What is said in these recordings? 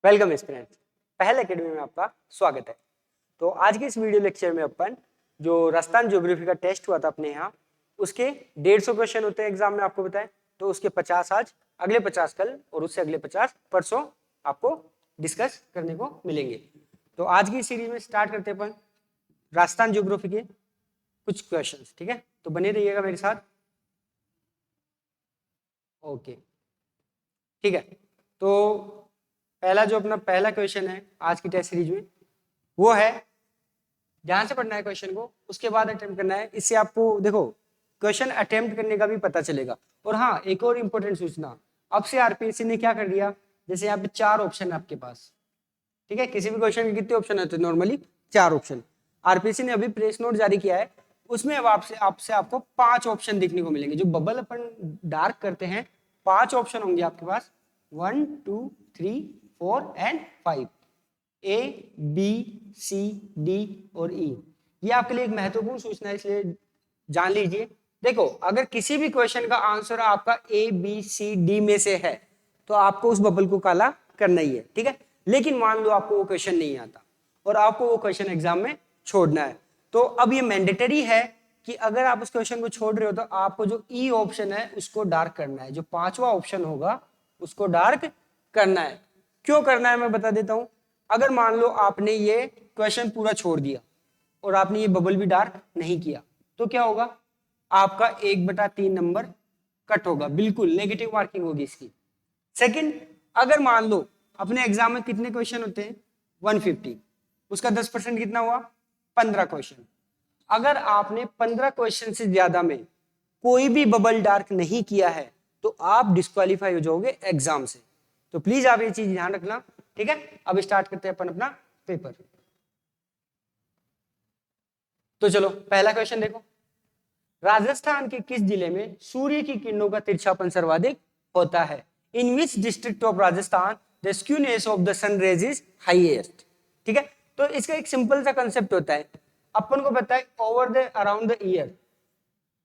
Welcome students, पहल academy में आपका स्वागत है। तो आज के इस वीडियो लेक्चर में अपन जो राजस्थान ज्योग्राफी का टेस्ट हुआ था अपने यहाँ, उसके 150 क्वेश्चन होते हैं एग्जाम में, आपको बताएं। तो उसके 50 आज, अगले 50 कल और उससे अगले 50 परसों आपको डिस्कस करने को मिलेंगे। तो आज की सीरीज में स्टार्ट करते हैं अपन राजस्थान ज्योग्राफी के कुछ क्वेश्चन, ठीक है। तो बने रहिएगा मेरे साथ। ओके, ठीक है। तो पहला जो अपना पहला क्वेश्चन है आज की टेस्ट सीरीज में, वो है, ध्यान से पढ़ना है क्वेश्चन को, उसके बाद अटेम्प्ट करना है। इससे आपको देखो क्वेश्चन अटेम्प्ट करने का भी पता चलेगा। और हाँ, एक और इंपॉर्टेंट सूचना, अब से आरपीएससी ने क्या कर दिया, जैसे यहाँ पे 4 ऑप्शन है आपके पास, ठीक है। किसी भी क्वेश्चन के कितने ऑप्शन होते हैं नॉर्मली? 4 ऑप्शन। आरपीएससी ने अभी प्रेस नोट जारी किया है, उसमें अब आपसे आपको 5 ऑप्शन देखने को मिलेंगे। जो बबल अपन डार्क करते हैं, 5 ऑप्शन होंगे आपके पास, 1 2 3 4 and 5, A B C D और ई। ये आपके लिए एक महत्वपूर्ण सूचना है, इसलिए जान लीजिए। देखो, अगर किसी भी क्वेश्चन का आंसर आपका ए बी सी डी में से है तो आपको उस बबल को काला करना ही है, ठीक है। लेकिन मान लो आपको वो क्वेश्चन नहीं आता और आपको वो क्वेश्चन एग्जाम में छोड़ना है, तो अब ये मैंडेटरी है कि अगर आप उस क्वेश्चन को छोड़ रहे हो तो आपको जो ई ऑप्शन है उसको डार्क करना है। जो 5वां ऑप्शन होगा उसको डार्क करना है। क्यों करना है मैं बता देता हूं। अगर मान लो आपने ये क्वेश्चन पूरा छोड़ दिया और आपने ये बबल भी डार्क नहीं किया, तो क्या होगा? आपका 1/3 नंबर कट होगा, बिल्कुल नेगेटिव मार्किंग होगी इसकी। सेकंड, अगर मान लो अपने एग्जाम में कितने क्वेश्चन होते हैं? 150, उसका 10% कितना हुआ? 15 क्वेश्चन। अगर आपने 15 क्वेश्चन से ज्यादा में कोई भी बबल डार्क नहीं किया है तो आप डिस्क्वालीफाई हो जाओगे एग्जाम से। तो प्लीज आप ये चीज ध्यान रखना, ठीक है। अब स्टार्ट करते हैं अपन अपना पेपर। तो चलो पहला क्वेश्चन देखो, राजस्थान के किस जिले में सूर्य की किरणों का तिरछापन सर्वाधिक होता है? In which district of Rajasthan the skewness of the sun rays is highest, ठीक है। तो इसका एक सिंपल सा कंसेप्ट होता है, अपन को पता है over the around the year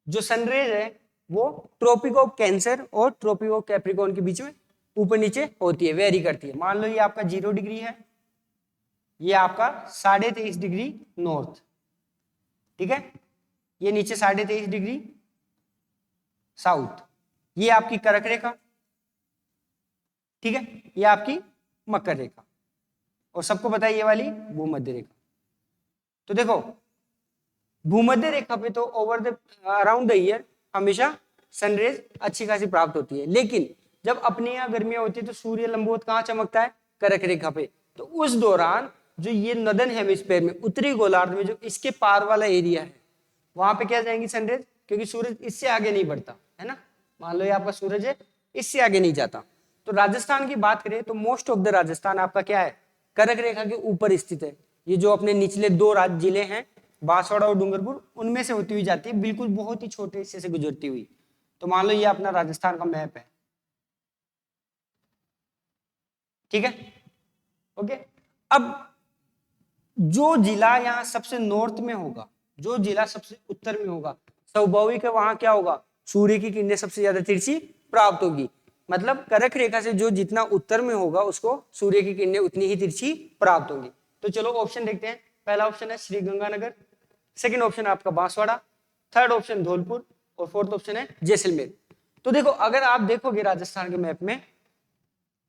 जो सनरेज है वो ट्रॉपिक ऑफ कैंसर और ट्रॉपिक ऑफ कैप्रिकॉर्न के बीच में ऊपर नीचे होती है, वेरी करती है। मान लो ये आपका 0 डिग्री है, ये आपका 23.5 डिग्री नॉर्थ, ठीक है। ये नीचे 23.5 डिग्री साउथ, ये आपकी कर्क रेखा, ठीक है। ये आपकी मकर रेखा, और सबको पता है ये वाली भूमध्य रेखा। तो देखो भूमध्य रेखा पे तो over the around the year हमेशा सनरेज अच्छी खासी प्राप्त होती है, लेकिन जब अपने यहाँ गर्मियां होती है तो सूर्य लंबवत कहाँ चमकता है? कर्क रेखा पे। तो उस दौरान जो ये नॉर्दर्न हेमिस्फीयर में, उत्तरी गोलार्ध में जो इसके पार वाला एरिया है, वहां पे क्या जाएंगी सनरेज, क्योंकि सूरज इससे आगे नहीं बढ़ता है ना। मान लो ये आपका सूरज है, इससे आगे नहीं जाता। तो राजस्थान की बात करें तो मोस्ट ऑफ द राजस्थान आपका क्या है? कर्क रेखा के ऊपर स्थित है। ये जो अपने निचले 2 जिले हैं, बांसवाड़ा और डूंगरपुर, उनमें से होती हुई जाती है, बिल्कुल बहुत ही छोटे हिस्से से गुजरती हुई। तो मान लो ये अपना राजस्थान का मैप है, ठीक है। ओके, अब जो जिला यहाँ सबसे नॉर्थ में होगा, जो जिला सबसे उत्तर में होगा, स्वाभाविक है वहां क्या होगा? सूर्य की किरणें सबसे ज्यादा तिरछी प्राप्त होगी। मतलब कर्क रेखा से जो जितना उत्तर में होगा उसको सूर्य की किरणें उतनी ही तिरछी प्राप्त होंगी। तो चलो ऑप्शन देखते हैं। पहला ऑप्शन है श्रीगंगानगर, सेकंड ऑप्शन है आपका बांसवाड़ा, थर्ड ऑप्शन धौलपुर, और फोर्थ ऑप्शन है जैसलमेर। तो देखो अगर आप देखोगे राजस्थान के मैप में,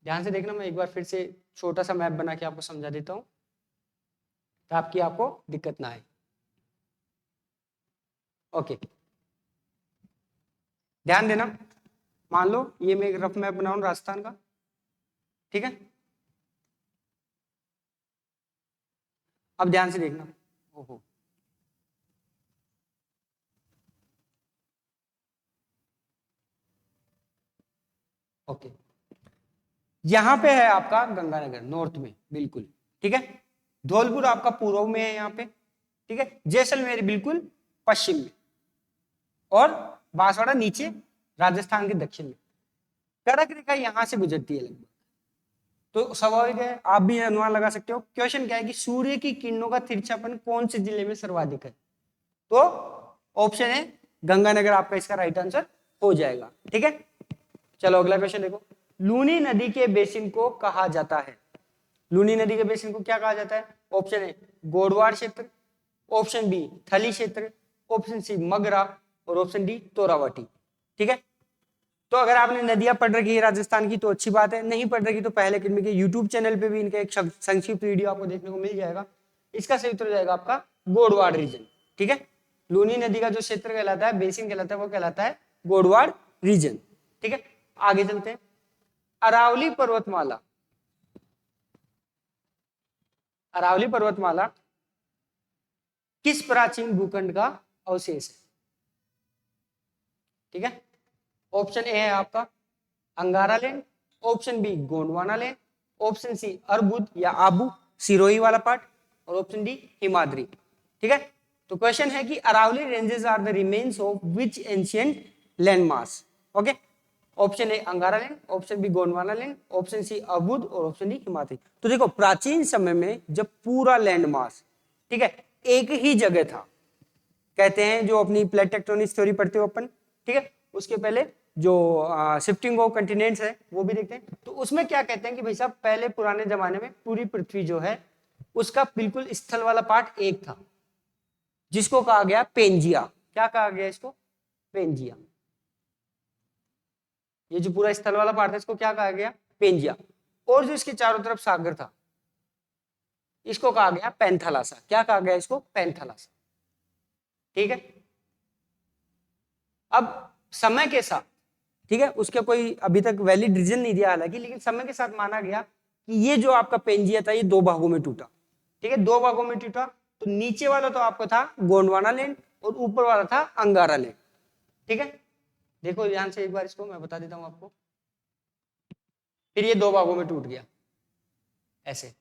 ध्यान से देखना, मैं एक बार फिर से छोटा सा मैप बना के आपको समझा देता हूं ताकि आपको दिक्कत ना आए। ओके, ध्यान देना। मान लो ये मैं एक रफ मैप बनाऊं राजस्थान का, ठीक है। अब ध्यान से देखना। ओहो, ओके, यहां पे है आपका गंगानगर नॉर्थ में, बिल्कुल, ठीक है। धौलपुर आपका पूर्व में है यहाँ पे, ठीक है। जैसलमेर बिल्कुल पश्चिम में, और बांसवाड़ा नीचे राजस्थान के दक्षिण में। कर्क रेखा यहां से गुजरती है लगभग। तो स्वाभाविक है आप भी अनुमान लगा सकते हो। क्वेश्चन क्या है कि सूर्य की किरणों का तिरछापन कौन से जिले में सर्वाधिक है? तो ऑप्शन है गंगानगर आपका इसका राइट आंसर हो जाएगा, ठीक है। चलो अगला क्वेश्चन देखो, लूनी नदी के बेसिन को कहा जाता है? लूनी नदी के बेसिन को क्या कहा जाता है? ऑप्शन ए गोडवाड़ क्षेत्र, ऑप्शन बी थली क्षेत्र, ऑप्शन सी मगरा और ऑप्शन डी तोरावटी। ठीक है, तो अगर आपने नदियां पढ़ रखी है राजस्थान की तो अच्छी बात है, नहीं पढ़ रखी तो पहले अकेडमी के यूट्यूब चैनल पे भी इनका एक संक्षिप्त वीडियो आपको देखने को मिल जाएगा। इसका सही उत्तर हो जाएगा आपका गोडवाड़ रीजन। ठीक है, लूनी नदी का जो क्षेत्र कहलाता है, बेसिन कहलाता है, वो कहलाता है गोडवाड़ रीजन। ठीक है, आगे चलते हैं। अरावली पर्वतमाला, अरावली पर्वतमाला किस प्राचीन भूखंड का अवशेष है? ठीक है, ऑप्शन ए है आपका Angara land, option B Gondwana land, option C Arbud या आबू सिरोही वाला पार्ट और ऑप्शन डी हिमाद्री। ठीक है, तो क्वेश्चन है कि Aravalli ranges are the remains of which ancient landmass. Okay, option A Angara land, option B Gondwana land, option C Arbud और ऑप्शन डी हिमाद्री। तो देखो प्राचीन समय में जब पूरा लैंड मास, ठीक है, एक ही जगह था, कहते हैं जो अपनी प्लेट टेक्टोनिक थ्योरी पढ़ते हो अपन, ठीक है, उसके पहले जो शिफ्टिंग ऑफ कंटिनेंट्स है वो भी देखते हैं। तो उसमें क्या कहते हैं कि भाई साहब पहले पुराने जमाने में पूरी पृथ्वी जो है उसका बिल्कुल स्थल वाला पार्ट एक था, जिसको कहा गया पेंजिया। क्या कहा गया इसको? पेंजिया। ये जो पूरा स्थल वाला पार्ट है इसको क्या कहा गया? पेंजिया। और जो इसके चारों तरफ सागर था इसको कहा गया पैंथालासा। क्या कहा गया इसको? पैंथालासा। ठीक है, अब समय के साथ, ठीक है, उसके कोई अभी तक वैलिड रीजन नहीं दिया हालांकि, लेकिन समय के साथ माना गया कि ये जो आपका पेंजिया था ये दो भागों में टूटा। ठीक है, दो भागों में टूटा, तो नीचे वाला तो आपको था गोंडवाना लैंड और ऊपर वाला था अंगारा लैंड। ठीक है, देखो ध्यान से एक बार इसको मैं बता देता हूं आपको। फिर ये दो भागों में टूट गया ऐसे,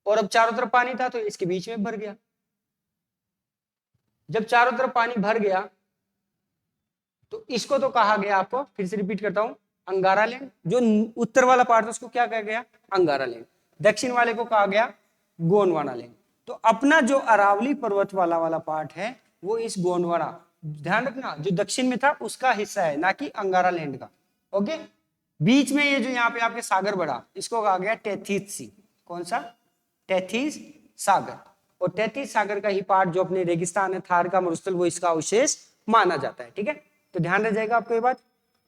और अब चारों तरफ पानी था तो इसके बीच में भर गया। जब चारों तरफ पानी भर गया तो इसको तो कहा गया, आपको फिर से रिपीट करता हूं, अंगारा लैंड। जो उत्तर वाला पार्ट था उसको क्या कहा गया? अंगारा लैंड। दक्षिण वाले को कहा गया गोंडवाना लैंड। तो अपना जो अरावली पर्वत वाला पार्ट है वो इस गोंडवाना, ध्यान रखना, जो दक्षिण में था उसका हिस्सा है, ना कि अंगारा लैंड का। ओके, बीच में ये जो यहाँ पे आपके सागर बढ़ा इसको कहा गया टेथिस सी। कौन सा? टेथिस सागर। और टेथिस सागर का ही पार्ट जो अपने रेगिस्तान है थार का मरुस्थल, वो इसका अवशेष माना जाता है। ठीक है, तो ध्यान रह जाएगा आपको ये बात।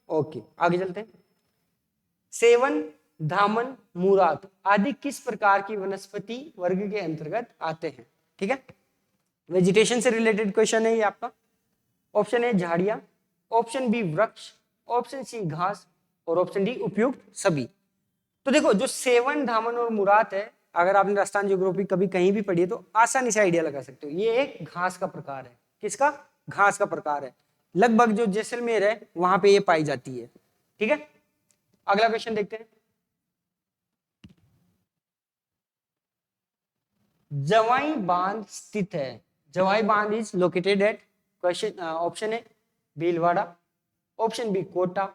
ओके, आगे चलते हैं। सेवन, धामन, मुराद आदि किस प्रकार की वनस्पति वर्ग के अंतर्गत आते हैं? ठीक है, वेजिटेशन से रिलेटेड क्वेश्चन है ये आपका। ऑप्शन ए झाड़ियां, ऑप्शन बी वृक्ष, ऑप्शन सी घास और ऑप्शन डी उपयुक्त सभी। तो देखो जो सेवन, धामन और मुराद है, अगर आपने राजस्थान ज्योग्राफी कभी कहीं भी पढ़ी है तो आसानी से आइडिया लगा सकते हो, ये एक घास का प्रकार है। किसका? घास का प्रकार है। लगभग जो जैसलमेर है वहां पे ये पाई जाती है। ठीक है, अगला क्वेश्चन देखते हैं। जवाई बांध स्थित है। जवाई बांध is located at, question option A Bhilwara, option B Kota,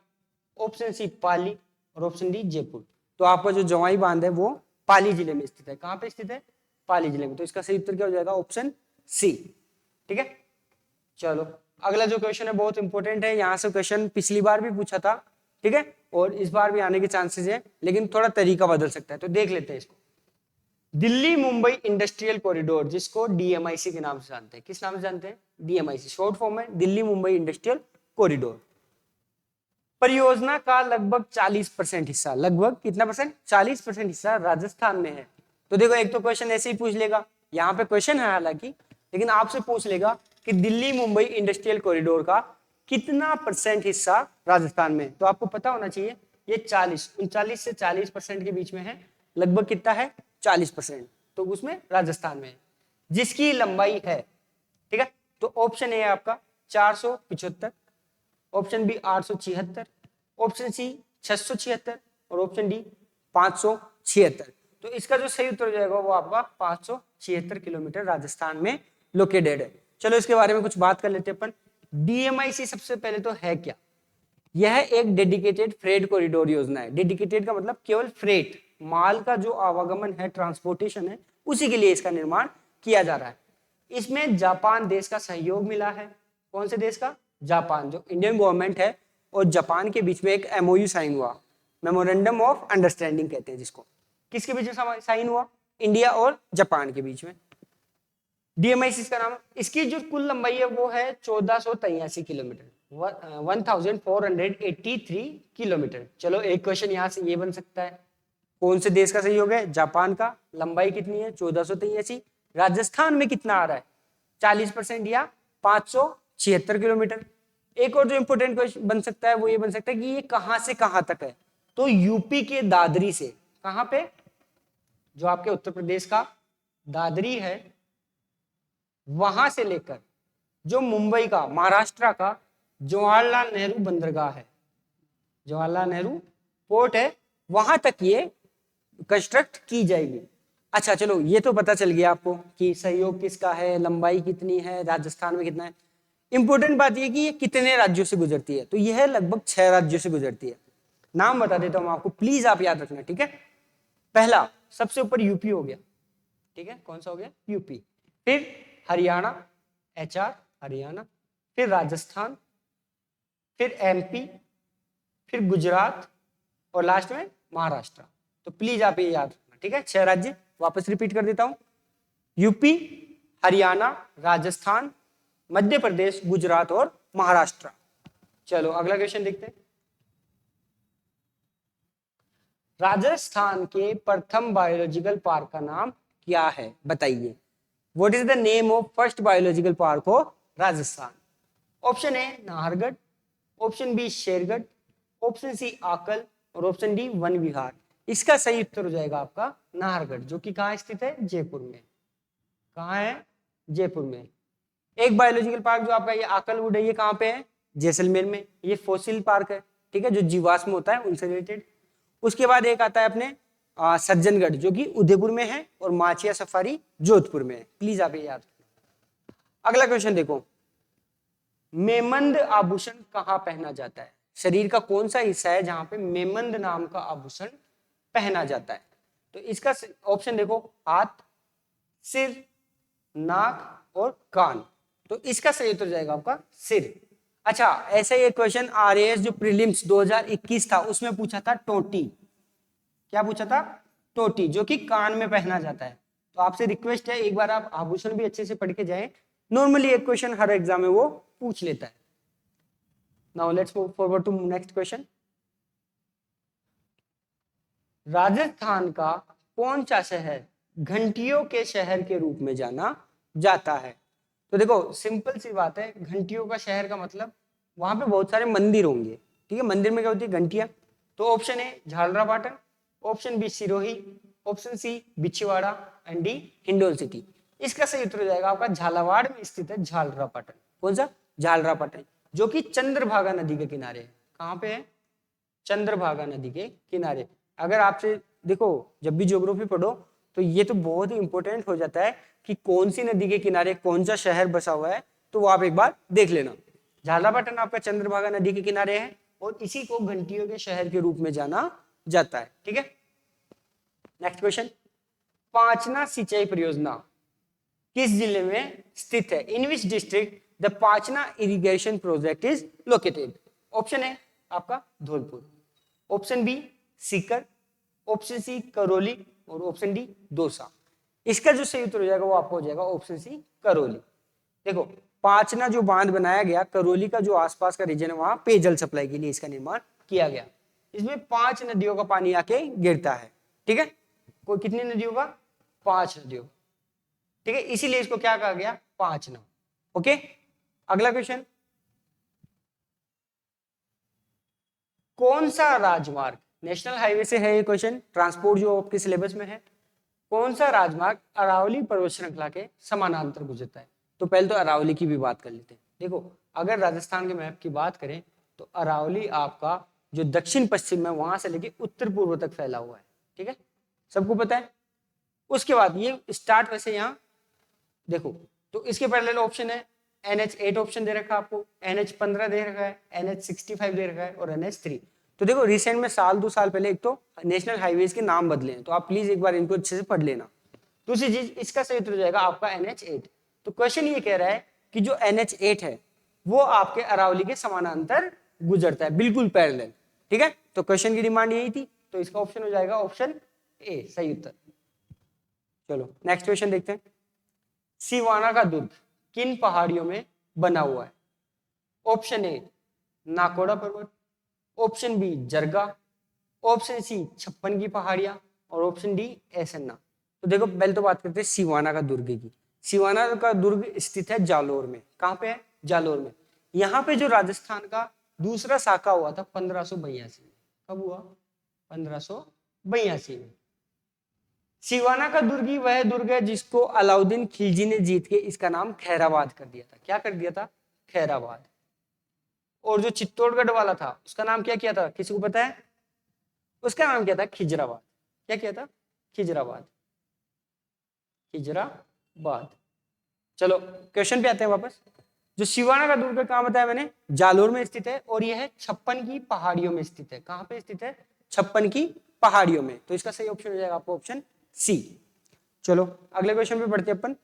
option C Pali और ऑप्शन डी जयपुर। तो आपका जो जवाई बांध है वो पाली जिले में स्थित है। कहां पे स्थित है? पाली जिले में। तो इसका सही उत्तर क्या हो जाएगा? Option C. ठीक है, चलो अगला जो क्वेश्चन है बहुत इंपॉर्टेंट है। यहां से क्वेश्चन पिछली बार भी पूछा था, ठीक है, और इस बार भी आने के चांसेस है, लेकिन थोड़ा तरीका बदल सकता है। तो देख लेते हैं इसको। दिल्ली मुंबई इंडस्ट्रियल कॉरिडोर, जिसको डीएमआईसी के नाम से जानते हैं। किस नाम से जानते हैं? डीएमआईसी, शॉर्ट फॉर्म है दिल्ली मुंबई इंडस्ट्रियल कॉरिडोर। परियोजना का लगभग 40% हिस्सा, लगभग कितना परसेंट? 40% हिस्सा राजस्थान में है। तो देखो एक तो क्वेश्चन ऐसे ही पूछ लेगा, यहाँ पे क्वेश्चन है हालांकि, लेकिन आपसे पूछ लेगा कि दिल्ली मुंबई इंडस्ट्रियल कॉरिडोर का कितना % हिस्सा राजस्थान में। तो आपको पता होना चाहिए ये 39 से 40% के बीच में है। लगभग कितना है? 40%। तो उसमें राजस्थान में है, जिसकी लंबाई है, ठीक है, तो ऑप्शन ए है आपका 475, ऑप्शन बी 876, ऑप्शन सी 676 और ऑप्शन डी 576। तो इसका जो सही उत्तर हो जाएगा वो आपका 576 किलोमीटर राजस्थान में लोकेटेड है। चलो इसके बारे में कुछ बात कर लेते हैं अपन। डीएमआईसी सबसे पहले तो है क्या? यह एक डेडिकेटेड फ्रेट कॉरिडोर योजना है। डेडिकेटेड का मतलब केवल फ्रेट, माल का जो आवागमन है, ट्रांसपोर्टेशन है, उसी के लिए इसका निर्माण किया जा रहा है। इसमें जापान देश का सहयोग मिला है। कौन से देश का? जापान। जो इंडियन गवर्नमेंट है और जापान के बीच में एक एमओयू साइन हुआ, मेमोरेंडम ऑफ अंडरस्टैंडिंग कहते हैं जिसको। किसके बीच में साइन हुआ? इंडिया और जापान के बीच में। DMIC इसका नाम है। इसकी जो कुल लंबाई है वो है 1483 किलोमीटर, 1483 किलोमीटर। चलो एक क्वेश्चन यहाँ से ये बन सकता है, कौन से देश का सहयोग है? जापान का। लंबाई कितनी है? 1483। राजस्थान में कितना आ रहा है? 40% या 576 किलोमीटर। एक और जो इंपोर्टेंट क्वेश्चन बन सकता है वो ये बन सकता है कि ये कहां से कहां तक है? तो यूपी के दादरी से, कहां पे? जो आपके उत्तर प्रदेश का दादरी है वहां से लेकर जो मुंबई का, महाराष्ट्र का जवाहरलाल नेहरू बंदरगाह है, जवाहरलाल नेहरू पोर्ट है, वहां तक ये कंस्ट्रक्ट की जाएगी। अच्छा चलो ये तो पता चल गया आपको कि सहयोग किसका है, लंबाई कितनी है, राजस्थान में कितना है। इंपॉर्टेंट बात यह कि ये कितने राज्यों से गुजरती है? तो यह लगभग 6 राज्यों से गुजरती है। नाम बता देता हूं आपको, प्लीज आप याद रखना, ठीक है। पहला सबसे ऊपर यूपी हो गया, ठीक है। कौन सा हो गया? यूपी। फिर हरियाणा, HR हरियाणा, फिर राजस्थान, फिर MP, फिर गुजरात और लास्ट में महाराष्ट्र। तो प्लीज आप ये याद रखना, ठीक है। 6 राज्य, वापस रिपीट कर देता हूं, यूपी, हरियाणा, राजस्थान, मध्य प्रदेश, गुजरात और महाराष्ट्र। चलो अगला क्वेश्चन देखते हैं। राजस्थान के प्रथम बायोलॉजिकल पार्क का नाम क्या है? बताइए। What is the name of first biological park of Rajasthan? Option A Nahargarh, option B Shergarh, option C Aakal और ऑप्शन डी वन विहार। इसका सही उत्तर हो जाएगा आपका नाहरगढ़, जो कि कहाँ स्थित है? जयपुर में। कहाँ है? जयपुर में। एक बायोलॉजिकल पार्क जो आपका ये आकलवुड है, ये कहाँ पे है? जैसलमेर में। ये फॉसिल पार्क है, ठीक है, जो जीवाश्म होता है उनसे रिलेटेड। उसके बाद एक आता है अपने सज्जनगढ़, जो कि उदयपुर में है, और माचिया सफारी जोधपुर में है। प्लीज आप ये याद रखना। अगला क्वेश्चन देखो, मेमंद आभूषण कहाँ पहना जाता है? शरीर का कौन सा हिस्सा है जहां पे मेमंद नाम का आभूषण पहना जाता है? तो इसका ऑप्शन देखो, हाथ, सिर, नाक और कान। तो इसका सही उत्तर जाएगा आपका सिर। अच्छा, ऐसा ही एक क्वेश्चन RAS जो प्रीलिम्स 2021 था उसमें पूछा था टोटी। क्या पूछा था? टोटी, जो कि कान में पहना जाता है। तो आपसे रिक्वेस्ट है एक बार आप आभूषण भी अच्छे से पढ़ के जाएं। नॉर्मली एक क्वेश्चन हर एग्जाम में वो पूछ लेता है। Now let's move forward to next question. Rajasthan का कौन सा शहर घंटियों के शहर के रूप में जाना जाता है? तो देखो सिंपल सी बात है, घंटियों का शहर का मतलब वहां पे बहुत सारे मंदिर होंगे, ठीक है। मंदिर में क्या होती है? घंटियां। तो option A Jhalrapatan, option B Sirohi, option C Bichhiwara and D Hindaun city. इसका सही उत्तर हो जाएगा आपका झालावाड़ में स्थित है झालरापाटन। कौन सा? झालरापाटन, जो कि चंद्रभागा नदी के किनारे है। कहाँ पे है? चंद्रभागा नदी के किनारे। अगर आपसे देखो जब भी ज्योग्राफी पढ़ो तो ये तो बहुत ही इंपॉर्टेंट हो जाता है कि कौन सी नदी के किनारे कौन सा शहर बसा हुआ है, तो वो आप एक बार देख लेना। झालापाटन आपका चंद्रभागा नदी के किनारे है और इसी को घंटियों के शहर के रूप में जाना जाता है, ठीक है। नेक्स्ट क्वेश्चन, पांचना सिंचाई परियोजना किस जिले में स्थित है? In which district the Panchana irrigation project is located? Option है आपका Dholpur, option B Sikar, option C Karauli और ऑप्शन डी दौसा। इसका जो सही उत्तर हो जाएगा वो आपको हो जाएगा ऑप्शन सी करौली। देखो पांचना जो बांध बनाया गया, करौली का जो आसपास का रीजन है वहां पेयजल सप्लाई के लिए इसका निर्माण किया गया। इसमें 5 नदियों का पानी आके गिरता है, ठीक है। कोई कितनी नदियों का? 5 नदियों, ठीक है। इसीलिए इसको क्या कहा गया? पांचना। ओके, अगला क्वेश्चन, कौन सा राजमार्ग, नेशनल हाईवे से है ये क्वेश्चन, ट्रांसपोर्ट जो आपके सिलेबस में है, कौन सा राजमार्ग अरावली पर्वत श्रृंखला के समानांतर गुजरता है? तो पहले तो अरावली की भी बात कर लेते हैं। देखो अगर राजस्थान के मैप की बात करें तो अरावली आपका जो दक्षिण पश्चिम है वहां से लेके उत्तर पूर्व तक फैला हुआ है, ठीक है, सबको पता है। उसके बाद ये स्टार्ट वैसे यहाँ देखो, तो इसके पैरेलल ऑप्शन है NH8 ऑप्शन दे रखा है आपको, NH15 दे रखा है, NH65 दे रखा है और NH3। तो देखो रिसेंट में साल 2 साल पहले एक तो नेशनल हाईवेज के नाम बदले हैं, तो आप प्लीज एक बार इनको अच्छे से पढ़ लेना। दूसरी चीज इसका सही उत्तर हो जाएगा आपका NH8। तो क्वेश्चन ये कह रहा है कि जो NH8 है वो आपके अरावली के समानांतर गुजरता है, बिल्कुल पैरेलल, ठीक है। तो क्वेश्चन की डिमांड यही थी, तो इसका ऑप्शन हो जाएगा ऑप्शन ए सही उत्तर। चलो नेक्स्ट क्वेश्चन देखते हैं। सिवाना का दुर्ग किन पहाड़ियों में बना हुआ है? ऑप्शन ए नाकोड़ा पर्वत, ऑप्शन बी जरगा, ऑप्शन सी 56 की पहाड़ियां और ऑप्शन डी एसन्ना। तो देखो पहले तो बात करते हैं सिवाना का दुर्ग की। सिवाना का दुर्ग स्थित है जालोर में। कहाँ पे है? जालोर में। यहाँ पे जो राजस्थान का दूसरा शाखा हुआ था 1582 में। कब हुआ? 1582 में। सिवाना का दुर्ग ही वह दुर्ग है जिसको अलाउद्दीन खिलजी ने जीत के इसका नाम खैराबाद कर दिया था। क्या कर दिया था? खैराबाद। और जो चित्तौड़गढ़ वाला था उसका नाम क्या किया था? किसी को पता है? उसका नाम क्या था? खिजराबाद। क्या किया था? खिजराबाद। खिजराबाद। चलो क्वेश्चन पे आते हैं वापस। जो सिवाना का दुर्ग कहाँ बताया मैंने? जालोर में स्थित है और यह 56 की पहाड़ियों में स्थित है। कहाँ पे स्थित है? 56 की पहाड़ियों में। तो इसका सही ऑप्शन हो जाएगा आपको ऑप्शन सी। चलो अगले क्वेश्चन पे बढ़ते हैं अपन।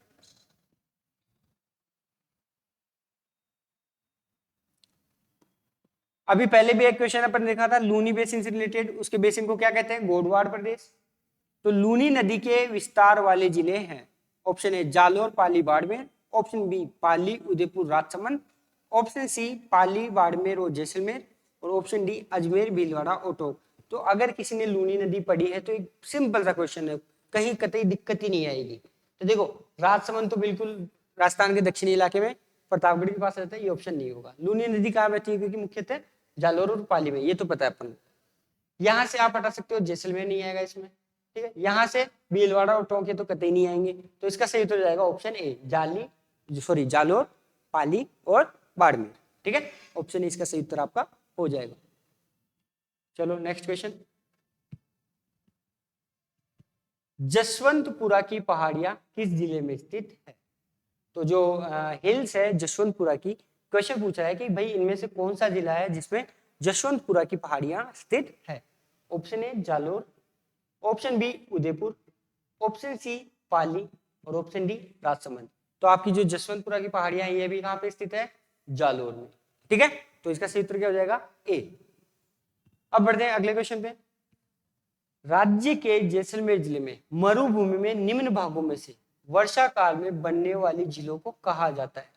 अभी पहले भी एक क्वेश्चन अपन देखा था लूनी बेसिन से रिलेटेड। उसके बेसिन को क्या कहते हैं? गोडवाड़ प्रदेश। तो लूनी नदी के विस्तार वाले जिले हैं। Option A Jalore, Pali, Barmer, option B Pali, Udaipur, Rajsamand, option C Pali, Barmer और जैसलमेर, और ऑप्शन डी अजमेर, भीलवाड़ा और टोंक। तो अगर किसी ने लूनी नदी पढ़ी है तो एक सिंपल सा क्वेश्चन है, कहीं कतई दिक्कत ही नहीं आएगी। तो देखो राजसमंद तो बिल्कुल राजस्थान के दक्षिणी इलाके में प्रतापगढ़ के पास रहता है, ये ऑप्शन नहीं होगा। लूनी नदी कहाँ बहती है? क्योंकि मुख्यतः जालोर और पाली में, ये तो पता है अपन को। यहाँ से आप हटा सकते हो, जैसलमेर नहीं आएगा इसमें, ठीक है। यहाँ से भीलवाड़ा और टोंक तो कतई नहीं आएंगे। तो इसका सही उत्तर जाएगा ऑप्शन ए जालोर, पाली और बाड़मेर, ठीक है। ऑप्शन ए इसका सही उत्तर आपका हो जाएगा। चलो नेक्स्ट क्वेश्चन। जसवंतपुरा की पहाड़ियां किस जिले में स्थित है? तो जो हिल्स है जसवंतपुरा की, क्वेश्चन पूछा है कि भाई इनमें से कौन सा जिला है जिसमें जसवंतपुरा की पहाड़ियां स्थित है? Option A Jalore, option B Udaipur, option C Pali और ऑप्शन डी राजसमंद। तो आपकी जो जसवंतपुरा की पहाड़ियां हैं ये भी कहां पे स्थित है? जालोर में, ठीक है। तो इसका सही उत्तर क्या हो जाएगा? ए। अब बढ़ते हैं अगले क्वेश्चन पे। राज्य के जैसलमेर जिले में मरुभूमि में निम्न भागों में से वर्षा काल में बनने वाली झीलों को कहा जाता है।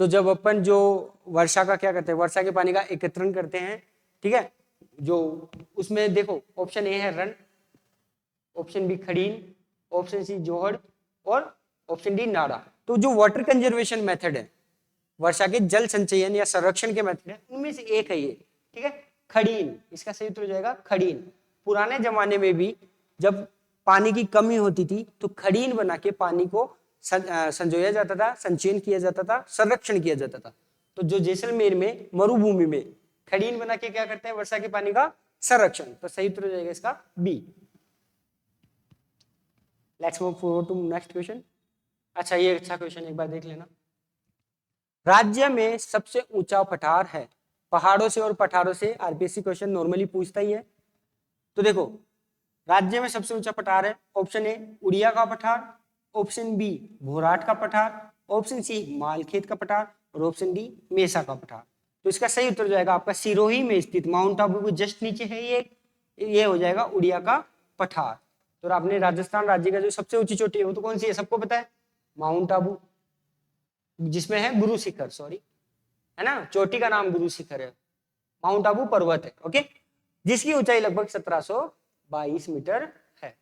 तो जब अपन जो वर्षा का क्या करते हैं, वर्षा के पानी का एकत्रण करते हैं, ठीक है, जो उसमें देखो ऑप्शन ए है Rann, option B khadin, option C johad और ऑप्शन डी नाड़ा। तो जो वाटर कंजर्वेशन मेथड है, वर्षा के जल संचयन या संरक्षण के मेथड है, उनमें से एक है ये, ठीक है, खड़ीन। इसका सही उत्तर हो जाएगा खड़ीन। पुराने जमाने में भी जब पानी की कमी होती थी तो खड़ीन बना के पानी को संजोया जाता था, संचयन किया जाता था, संरक्षण किया जाता था। तो जो जैसलमेर में मरुभूमि में खड़ीन बना के क्या करते हैं? वर्षा के पानी का संरक्षण। तो सही उत्तर हो जाएगा इसका B. Let's move forward to next question. अच्छा ये अच्छा क्वेश्चन एक बार देख लेना। राज्य में सबसे ऊंचा पठार है। पहाड़ों से और पठारों से आरपीएससी क्वेश्चन नॉर्मली पूछता ही है। तो देखो राज्य में सबसे ऊंचा पठार है, ऑप्शन ए उड़िया का पठार, ऑप्शन बी भोराट का पठार, ऑप्शन सी मालखेत का पठार और ऑप्शन डी मेसा का पठार। तो इसका सही उत्तर जाएगा आपका सिरोही में स्थित माउंट आबू के जस्ट नीचे है ये हो जाएगा उड़िया का पठार। तो आपने राजस्थान राज्य का जो सबसे ऊंची चोटी है वो तो कौन सी है? सबको पता है, माउंट आबू, जिसमें है गुरु शिखर, सॉरी है ना, चोटी का नाम गुरु शिखर है, माउंट आबू पर्वत है, ओके, जिसकी ऊंचाई लगभग 1722 मीटर है।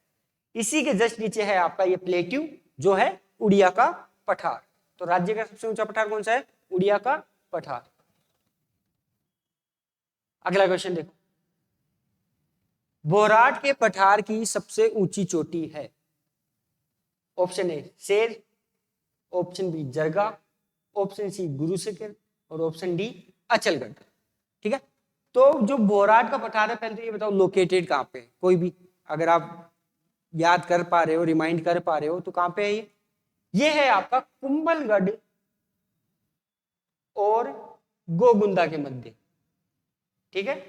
इसी के जस्ट नीचे है आपका ये प्लेट्यू जो है उड़िया का पठार। तो राज्य का सबसे ऊंचा पठार कौन सा है? उड़िया का पठार। अगला क्वेश्चन देखो। बोराट के पठार की सबसे ऊंची चोटी है। ऑप्शन ए शेर, option B जरगा, option C Guru Shikhar और ऑप्शन डी अचलगढ़, ठीक है। तो जो बोराट का पठार है, पहले तो ये बताओ लोकेटेड कहाँ पे? कोई भी अगर आप याद कर पा रहे हो, रिमाइंड कर पा रहे हो तो कहाँ पे है ये है आपका कुंभलगढ़ और गोगुंदा के मध्य, ठीक है,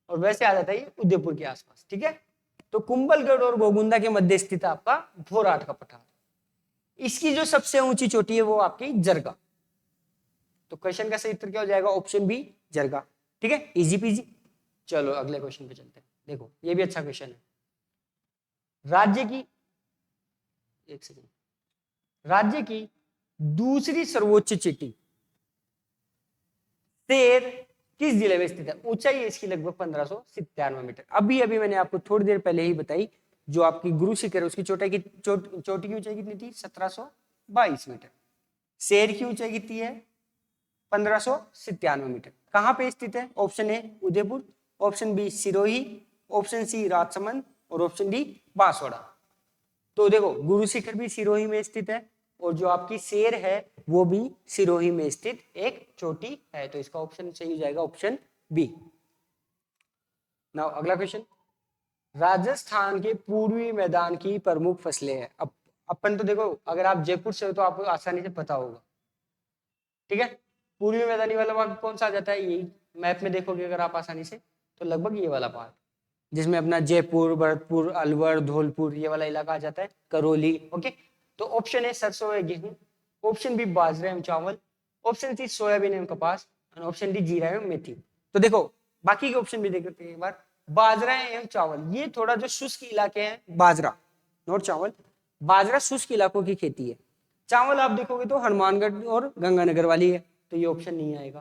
और वैसे आ जाता है ये उदयपुर के आसपास, ठीक है। तो कुंभलगढ़ और गोगुंदा के मध्य स्थित आपका बोराट का पठार। इसकी जो सबसे ऊंची चोटी है वो आपकी जरगा। तो क्वेश्चन का सही उत्तर क्या हो जाएगा? ऑप्शन बी जरगा, ठीक है, इजी पीजी। चलो अगले क्वेश्चन पे चलते हैं। देखो ये भी अच्छा क्वेश्चन है। राज्य की, एक सेकंड, राज्य की दूसरी सर्वोच्च चोटी शेर किस जिले में स्थित है? ऊंचाई है इसकी लगभग 1597 मीटर। अभी अभी मैंने आपको थोड़ी देर पहले ही बताई, जो आपकी गुरु शिखर है उसकी चोटी की चोटी की ऊंचाई कितनी थी? 1722 मीटर। शेर की ऊंचाई कितनी है? 1597 मीटर। कहां पे स्थित है? Option A Udaipur, option B Sirohi, option C Rajsamand और ऑप्शन डी बांसवाड़ा। तो देखो गुरु शिखर भी सिरोही में स्थित है और जो आपकी शेर है वो भी सिरोही में स्थित एक चोटी है। तो इसका ऑप्शन सही हो जाएगा ऑप्शन बी। नाउ अगला क्वेश्चन, राजस्थान के पूर्वी मैदान की प्रमुख फसलें हैं। अब अपन तो देखो, अगर आप जयपुर से हो तो आपको आसानी से पता होगा, ठीक है। पूर्वी मैदानी वाला भाग कौन सा आ जाता है? यही मैप में देखोगे अगर आप आसानी से, तो लगभग ये वाला पार्ट, जिसमें अपना जयपुर, भरतपुर, अलवर, धौलपुर ये वाला इलाका आ जाता है, करौली। ओके, तो ऑप्शन ए सरसों है गेहूं, ऑप्शन बी बाजरा एवं चावल, ऑप्शन सी सोयाबीन एवं कपास और ऑप्शन डी जीरा एवं मेथी। तो देखो बाकी के ऑप्शन भी देख लेते हैं एक बार। बाजरा एवं चावल, ये थोड़ा जो शुष्क इलाके हैं, बाजरा नॉट चावल, बाजरा शुष्क इलाकों की खेती है। चावल आप देखोगे तो हनुमानगढ़ और गंगानगर वाली है, तो ये ऑप्शन नहीं आएगा।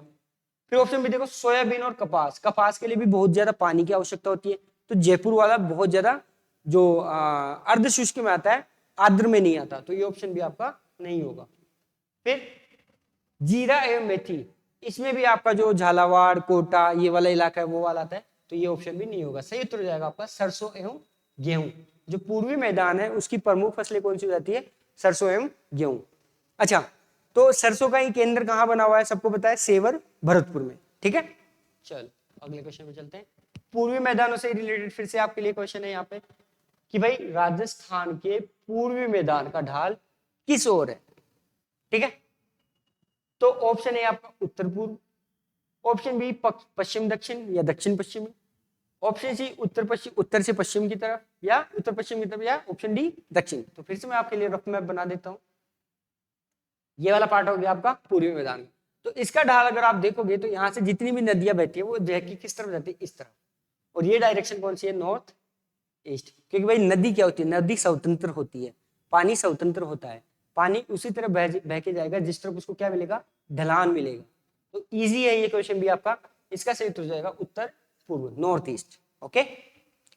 फिर ऑप्शन भी देखो सोयाबीन और कपास, कपास के लिए भी बहुत ज्यादा पानी की आवश्यकता होती है, तो जयपुर वाला बहुत ज्यादा जो अर्ध शुष्क में आता है, आर्द्र में नहीं आता, तो ये ऑप्शन भी आपका नहीं होगा। फिर जीरा एवं मेथी, इसमें भी आपका जो झालावाड़, कोटा ये वाला इलाका है वो वाला आता है, तो ये ऑप्शन भी नहीं होगा। सही उत्तर हो जाएगा आपका सरसों एवं गेहूं। जो पूर्वी मैदान है उसकी प्रमुख फसलें कौन सी हो जाती है? सरसों एवं गेहूं। अच्छा, तो सरसों का ही केंद्र कहां बना हुआ है? सबको पता है, सेवर, भरतपुर में, ठीक है। चल अगले क्वेश्चन में चलते हैं। पूर्वी मैदानों से रिलेटेड फिर से आपके लिए क्वेश्चन है यहाँ पे कि भाई राजस्थान के पूर्वी मैदान का ढाल किस ओर है, ठीक है। तो ऑप्शन ए आपका उत्तर पूर्व, ऑप्शन बी पश्चिम दक्षिण या दक्षिण पश्चिमी, ऑप्शन सी उत्तर पश्चिम, उत्तर से पश्चिम की तरफ या उत्तर पश्चिम की तरफ, या ऑप्शन डी दक्षिण। तो फिर से मैं आपके लिए रफ मैप बना देता हूं। ये वाला पार्ट हो गया आपका पूर्वी मैदान। तो इसका ढाल अगर आप देखोगे तो यहाँ से जितनी भी नदियां बहती है वो बह के किस तरफ जाती है? इस तरफ। और ये डायरेक्शन कौन सी है? North east. क्योंकि भाई नदी क्या होती है? नदी स्वतंत्र होती है, पानी स्वतंत्र होता है, पानी उसी तरह बह के जाएगा जिस तरफ उसको क्या मिलेगा? ढलान मिलेगा। तो इजी है ये क्वेश्चन भी आपका। इसका सही उत्तर हो जाएगा उत्तर पूर्व, नॉर्थ ईस्ट। ओके,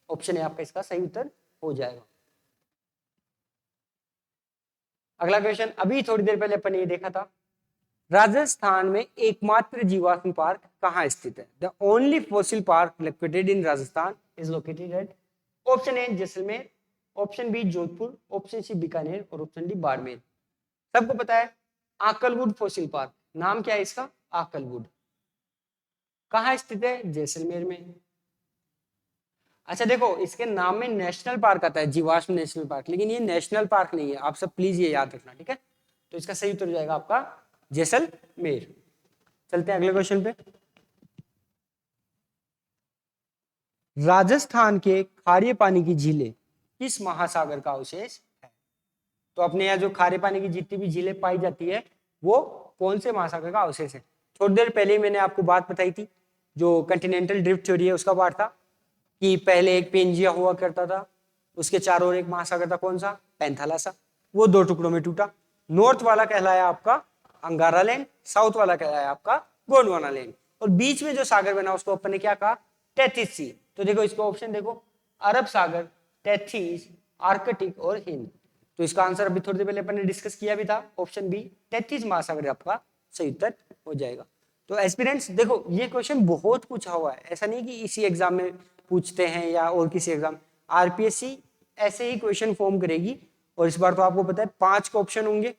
ऑप्शन है आपका इसका सही उत्तर हो जाएगा। अगला क्वेश्चन, अभी थोड़ी देर पहले अपन ये देखा था, राजस्थान में एकमात्र जीवाश्म पार्क कहाँ स्थित है? The only fossil park located in Rajasthan is located at, option A Jaisalmer, option B Jodhpur, option C Bikaner और ऑप्शन डी बाड़मेर। सबको पता है आकलवुड फॉसिल पार्क, नाम क्या है इसका? आकलवुड। कहाँ स्थित है? जैसलमेर में। अच्छा देखो, इसके नाम में नेशनल पार्क आता है, जीवाश्म नेशनल पार्क, लेकिन ये नेशनल पार्क नहीं है, आप सब प्लीज ये याद रखना, ठीक है। तो इसका सही उत्तर हो जाएगा आपका जैसलमेर। चलते हैं अगले क्वेश्चन पे। राजस्थान के खारे पानी की झीलें किस महासागर का अवशेष है? तो अपने यहाँ जो खारे पानी की जितनी भी झीलें पाई जाती है वो कौन से महासागर का अवशेष है? थोड़ी देर पहले मैंने आपको बात बताई थी, जो कंटिनेंटल ड्रिफ्ट थ्योरी है उसका पार्ट था, कि पहले एक पेंजिया हुआ करता था, उसके चारों ओर एक महासागर था, कौन सा? पैंथालासा। वो दो टुकड़ों में टूटा। नॉर्थ वाला कहलाया आपका अंगारा लैंड, साउथ वाला कहलाया आपका गोंडवाना लैंड, और बीच में जो सागर बना उसको अपन ने क्या कहा? Tethys sea. तो देखो इसको ऑप्शन देखो, अरब सागर, टेथिस, आर्कटिक और हिंद। तो इसका आंसर अभी थोड़ी देर पहले अपन ने डिस्कस किया भी था, ऑप्शन बी टेथिस महासागर आपका सही उत्तर हो जाएगा। तो एस्पिरेंट्स देखो, ये क्वेश्चन बहुत पूछा हुआ है, ऐसा नहीं कि इसी एग्जाम में पूछते हैं या और किसी एग्जाम। आरपीएससी ऐसे ही क्वेश्चन फॉर्म करेगी, और इस बार तो आपको पता है 5 के ऑप्शन होंगे।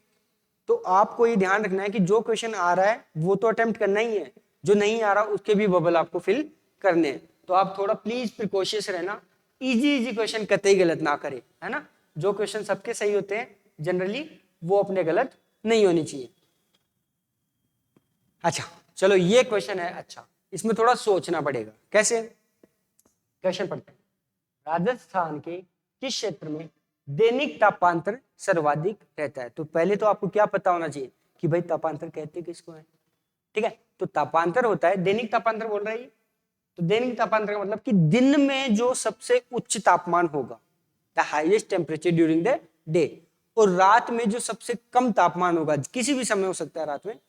तो आपको ये ध्यान रखना है कि जो क्वेश्चन आ रहा है वो तो अटेम्प्ट करना ही है, जो नहीं आ रहा उसके भी बबल आपको फिल करने हैं। तो आप थोड़ा प्लीज प्रिकॉशियस रहना, इजी क्वेश्चन कतई गलत ना करें, है ना। जो क्वेश्चन सबके सही होते हैं जनरली वो अपने गलत नहीं होनी चाहिए। अच्छा चलो, ये क्वेश्चन है, अच्छा इसमें थोड़ा सोचना पड़ेगा। कैसे? क्वेश्चन पढ़ते हैं, राजस्थान के किस क्षेत्र में दैनिक तापांतर सर्वाधिक रहता है? तो पहले तो आपको क्या पता होना चाहिए कि भाई तापांतर कहते किसको है, ठीक है। तो तापांतर होता है, दैनिक तापांतर बोल रहा है, तो दैनिक तापांतर का मतलब कि दिन में जो सबसे उच्च तापमान होगा, the highest temperature during the day. और रात में जो सबसे कम तापमान होगा, किसी भी समय हो सकता है रात में,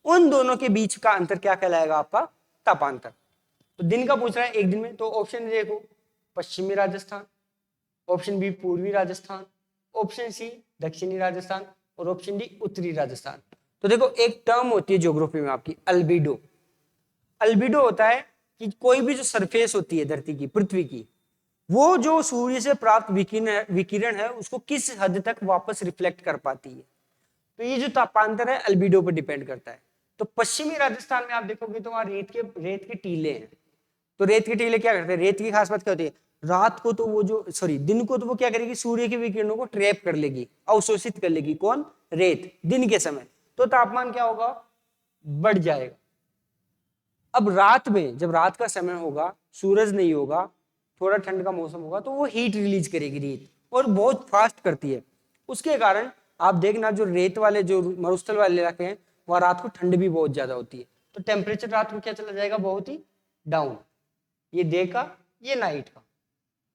उन दोनों के बीच का अंतर क्या कहलाएगा? आपका तापांतर। तो दिन का पूछ रहा है, एक दिन में, तो ऑप्शन देखो, पश्चिमी राजस्थान, ऑप्शन बी पूर्वी राजस्थान, ऑप्शन सी दक्षिणी राजस्थान, और ऑप्शन डी उत्तरी राजस्थान। तो देखो, एक टर्म होती है ज्योग्राफी में आपकी, अल्बिडो। अल्बिडो होता है कि कोई भी जो सरफेस होती है धरती की, पृथ्वी की, वो जो सूर्य से प्राप्त विकिरण है उसको किस हद तक वापस रिफ्लेक्ट कर पाती है। तो ये जो तापांतर है अल्बिडो पर डिपेंड करता है। तो पश्चिमी राजस्थान में आप देखोगे तो वहां रेत के टीले हैं। तो रेत के टीले क्या करते हैं? रेत की खास बात क्या होती है? रात को तो वो दिन को तो वो क्या करेगी? सूर्य की विकिरणों को ट्रैप कर लेगी, अवशोषित कर लेगी। कौन? रेत, दिन के समय। तो तापमान क्या होगा? बढ़ जाएगा। अब रात में, जब रात का समय होगा, सूरज नहीं होगा, थोड़ा ठंड का मौसम होगा, तो वो हीट रिलीज करेगी रेत, और बहुत फास्ट करती है। उसके कारण आप देखना, जो रेत वाले, जो मरुस्थल वाले इलाके हैं, वहां रात को ठंड भी बहुत ज्यादा होती है। तो टेम्परेचर रात को क्या चला जाएगा? बहुत ही डाउन। ये डे का, ये नाइट का।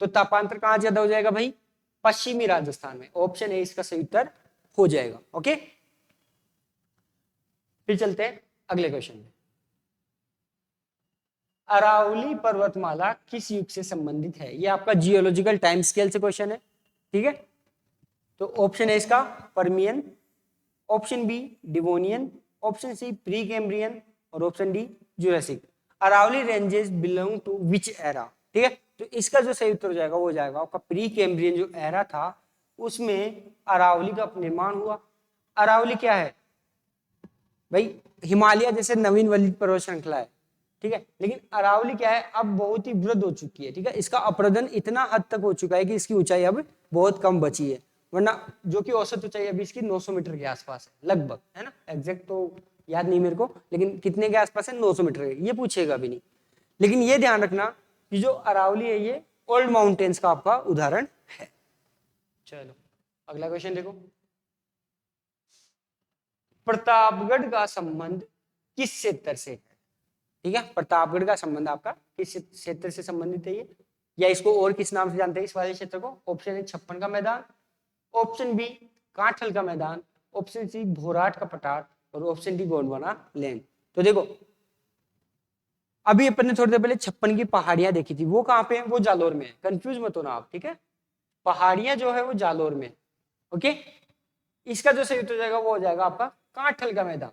तो तापांतर कहां ज्यादा हो जाएगा भाई? पश्चिमी राजस्थान में। ऑप्शन ए इसका सही उत्तर हो जाएगा। ओके, फिर चलते हैं अगले क्वेश्चन में। अरावली पर्वतमाला किस युग से संबंधित है? ये आपका जियोलॉजिकल टाइम स्केल से क्वेश्चन है, ठीक है। तो ऑप्शन है इसका Permian, option B Devonian, option C pre Cambrian, और option D Jurassic. Aravalli ranges belong to which era? ठीक है, तो इसका जो सही उत्तर हो जाएगा वो हो जाएगा आपका प्री कैम्ब्रियन जो एरा था, उसमें अरावली का निर्माण हुआ। अरावली क्या है भाई? हिमालय जैसे नवीन वलित पर्वत श्रृंखला है, ठीक है, लेकिन अरावली क्या है? अब बहुत ही वृद्ध हो चुकी है, ठीक है। इसका अपरदन इतना हद तक हो चुका है कि इसकी ऊंचाई अब बहुत कम बची है, वरना जो कि औसत ऊंचाई अभी इसकी 900 मीटर के आसपास है लगभग, है ना। एग्जैक्ट तो याद नहीं मेरे को, लेकिन कितने के आसपास है? 900 मीटर है, ये पूछेगा भी नहीं। लेकिन ये ध्यान रखना कि जो अरावली है ये ओल्ड माउंटेन्स का आपका उदाहरण है। चलो अगला क्वेश्चन देखो। प्रतापगढ़ का संबंध किस क्षेत्र से है? ठीक है, प्रतापगढ़ का संबंध आपका किस क्षेत्र से संबंधित है ये, या इसको और किस नाम से जानते हैं इस वाले क्षेत्र को? ऑप्शन ए छप्पन का मैदान, ऑप्शन बी कांठल का मैदान, ऑप्शन सी भोराट का पठार, और ऑप्शन डी गोंडवाना लैंड। तो देखो, अभी अपन ने थोड़ी देर पहले छप्पन की पहाड़ियां देखी थी, वो कहाँ पे है? वो जालोर में है, कंफ्यूज मत होना आप, ठीक है। पहाड़ियां जो है वो जालोर में, ओके। इसका जो सही उत्तर हो जाएगा वो हो जाएगा आपका कांठल का मैदान।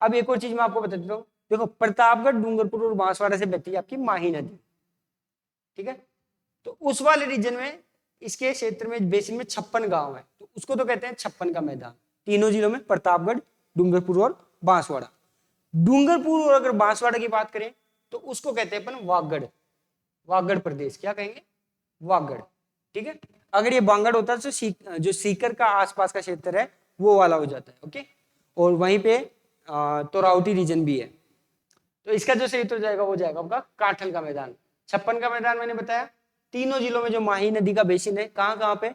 अब एक और चीज मैं आपको बता देता हूँ, देखो प्रतापगढ़, डूंगरपुर और बांसवाड़ा से बहती है आपकी माही नदी, ठीक है। तो उस वाले रीजन में, इसके क्षेत्र में, बेसिन में 56 गांव है, तो उसको तो कहते हैं छप्पन का मैदान। तीनों जिलों में, प्रतापगढ़, डूंगरपुर और बांसवाड़ा। डूंगरपुर और अगर बांसवाड़ा की बात करें तो उसको कहते हैं अपन वागड़, वागड़ प्रदेश। क्या कहेंगे? वागड़, ठीक है। अगर ये बांगड़ होता है तो जो सीकर का आसपास का क्षेत्र है वो वाला हो जाता है, ओके। और वहीं पे तोरावटी रीजन भी है। तो इसका जो सही उत्तर जाएगा वो जाएगा आपका कांठल का मैदान। छप्पन का मैदान मैंने बताया, तीनों जिलों में जो माही नदी का बेसिन है, कहां कहां पे?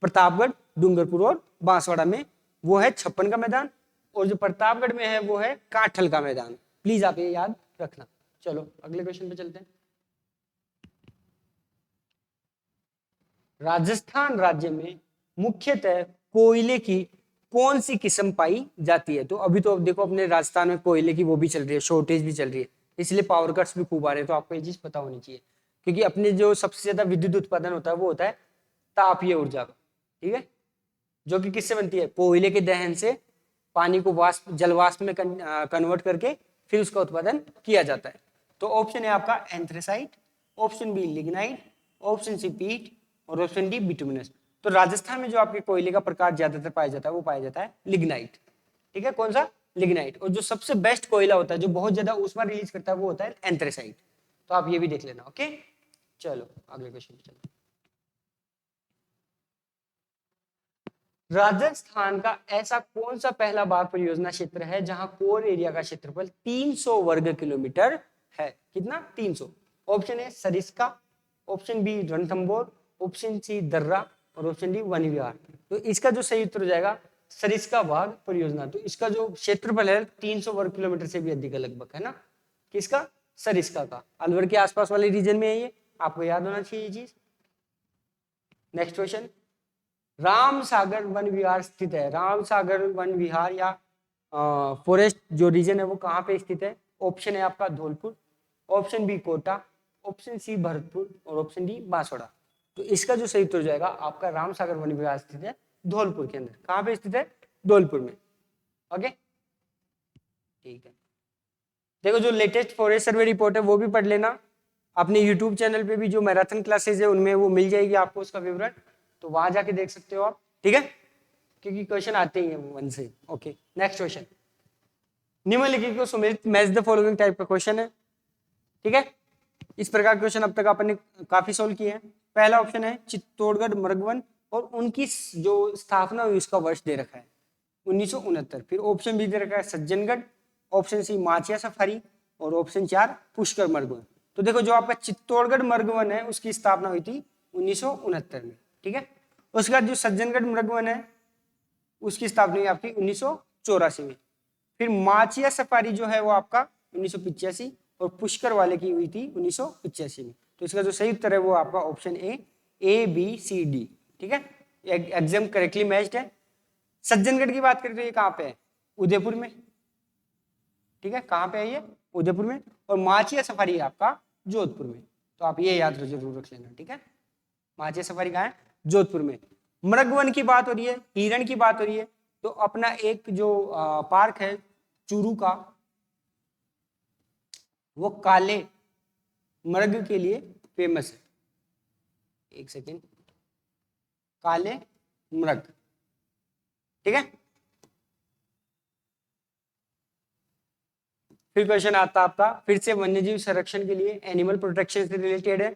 प्रतापगढ़, डूंगरपुर और बांसवाड़ा में, वो है छप्पन का मैदान। और जो प्रतापगढ़ में है वो है कांठल का मैदान। प्लीज आप ये याद रखना। चलो अगले क्वेश्चन पे चलते हैं। राजस्थान राज्य में मुख्यतः कोयले की कौन सी किस्म पाई जाती है? तो अभी तो देखो अपने राजस्थान में कोयले की वो भी चल रही है, शॉर्टेज भी चल रही है, इसलिए पावर कट्स भी खूब आ रहे हैं। तो आपको ये चीज पता होनी चाहिए, क्योंकि अपने जो सबसे ज्यादा विद्युत उत्पादन होता है वो होता है तापीय ऊर्जा का, ठीक है, जो कि किससे बनती है? कोयले के दहन से पानी को वाष्प, जलवाष्प में कन्वर्ट करके फिर उसका उत्पादन किया जाता है। तो ऑप्शन है आपका anthracite, option B lignite, option C peat, और ऑप्शन डी बिटुमिनस। तो राजस्थान में जो आपके कोयले का प्रकार ज्यादातर पाया जाता है वो पाया जाता है लिग्नाइट, ठीक है। कौन सा? लिग्नाइट। और जो सबसे बेस्ट कोयला होता है, जो बहुत ज्यादा ऊष्मा रिलीज करता है, वो होता है एंथ्रेसाइट। तो आप ये भी देख लेना, ओके। चलो अगले क्वेश्चन पे चलो। राजस्थान का ऐसा कौन सा पहला बाघ परियोजना क्षेत्र है जहां कोर एरिया का क्षेत्रफल 300 वर्ग किलोमीटर है? कितना? 300। Option A Sariska, option B Ranthambore, option C Darrah, और ऑप्शन डी वन विहार। तो इसका जो सही उत्तर हो जाएगा सरिस्का बाघ परियोजना। तो इसका जो क्षेत्रफल है 300 वर्ग किलोमीटर से भी अधिक है लगभग, है ना। किसका? सरिस्का का। अलवर के आसपास वाले रीजन में है ये, आपको याद होना चाहिए ये चीज। Next question, Ram Sagar one विहार स्थित है। राम सागर वन विहार या फॉरेस्ट जो रीजन है वो कहाँ पे स्थित है? ऑप्शन है आपका Dholpur, option B Kota, option C Bharatpur और ऑप्शन डी बांसवाड़ा। तो इसका जो सही उत्तर हो जाएगा आपका राम सागर वन विहार स्थित है धौलपुर के अंदर। कहाँ पे स्थित है? धौलपुर में। ओके ठीक है। देखो जो लेटेस्ट फॉरेस्ट सर्वे रिपोर्ट है वो भी पढ़ लेना, अपने यूट्यूब चैनल पे भी जो मैराथन क्लासेज है उनमें वो मिल जाएगी आपको उसका विवरण, तो वहां जाके देख सकते हो आप, ठीक है, क्योंकि क्वेश्चन आते ही हैं वन से। ओके नेक्स्ट क्वेश्चन, निम्नलिखित को सुमेलित मैच द फॉलोइंग टाइप का क्वेश्चन है, ठीक है। इस प्रकार क्वेश्चन अब तक अपन ने काफी सोल्व किए हैं। पहला ऑप्शन है चित्तौड़गढ़ मृगवन और उनकी जो स्थापना हुई उसका वर्ष दे रखा है 1969। फिर ऑप्शन बी दे रखा है Sajjangarh, option C Machia safari और ऑप्शन 4 पुष्कर मृगवन। तो देखो जो आपका चित्तौड़गढ़ मृगवन है उसकी स्थापना हुई थी 1969 में, ठीक है। उसके बाद जो सज्जनगढ़ मृगवन है उसकी स्थापना हुई आपकी 1984 में। फिर माचिया सफारी जो है वो आपका 1985 और पुष्कर वाले की हुई थी 1985 में। तो इसका जो सही उत्तर है वो आपका option A B C D, ठीक है, एग्जाम करेक्टली मैच्ड है। सज्जनगढ़ की बात करें तो ये कहाँ पे है? उदयपुर में, ठीक है। कहाँ पे है ये? उदयपुर में। और माचिया सफारी है आपका जोधपुर में। तो आप ये याद जरूर रख लेना, ठीक है। माचिया सफारी कहाँ है? जोधपुर में। मृगवन की बात हो रही है, हिरण की बात हो रही है, तो अपना एक जो पार्क है चूरू का, वो काले मृग के लिए फेमस है। एक सेकेंड, काले मृग, ठीक है। फिर क्वेश्चन आता आपका फिर से वन्यजीव संरक्षण के लिए एनिमल प्रोटेक्शन से रिलेटेड है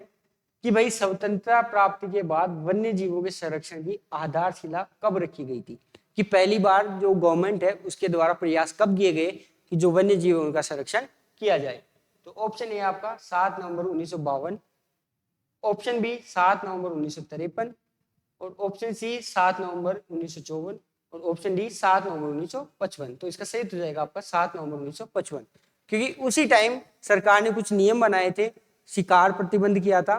कि भाई स्वतंत्रता प्राप्ति के बाद वन्य जीवों के संरक्षण की आधारशिला कब रखी गई थी, कि पहली बार जो गवर्नमेंट है उसके द्वारा प्रयास कब किए गए कि जो वन्य जीवों का संरक्षण किया जाए। तो ऑप्शन ए आपका 7 नवंबर 1952, ऑप्शन बी 7 नवंबर 1953 और ऑप्शन सी 7 नवंबर 1954 और ऑप्शन डी 7 नवंबर 1955। तो इसका सही हो जाएगा आपका 7 नवंबर 1955, क्योंकि उसी टाइम सरकार ने कुछ नियम बनाए थे, शिकार प्रतिबंध किया था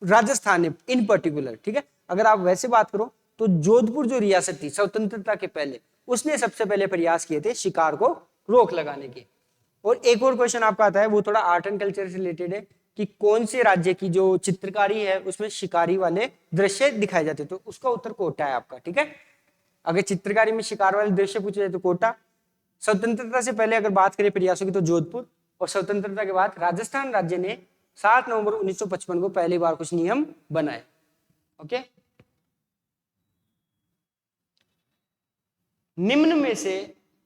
राजस्थान ने इन पर्टिकुलर, ठीक है। अगर आप वैसे बात करो तो जोधपुर जो रियासत थी स्वतंत्रता के पहले, उसने सबसे पहले प्रयास किए थे शिकार को रोक लगाने के। और एक और क्वेश्चन आपका आता है वो थोड़ा आर्ट एंड कल्चर से रिलेटेड है कि कौन से राज्य की जो चित्रकारी है उसमें शिकारी वाले दृश्य दिखाए जाते, तो उसका उत्तर कोटा है आपका, ठीक है। अगर चित्रकारी में शिकार वाले दृश्य पूछे जाए तो कोटा। स्वतंत्रता से पहले अगर बात करें प्रयासों की तो जोधपुर, और स्वतंत्रता के बाद राजस्थान राज्य ने 7 नवंबर 1955 को पहली बार कुछ नियम बनाए। ओके, निम्न में से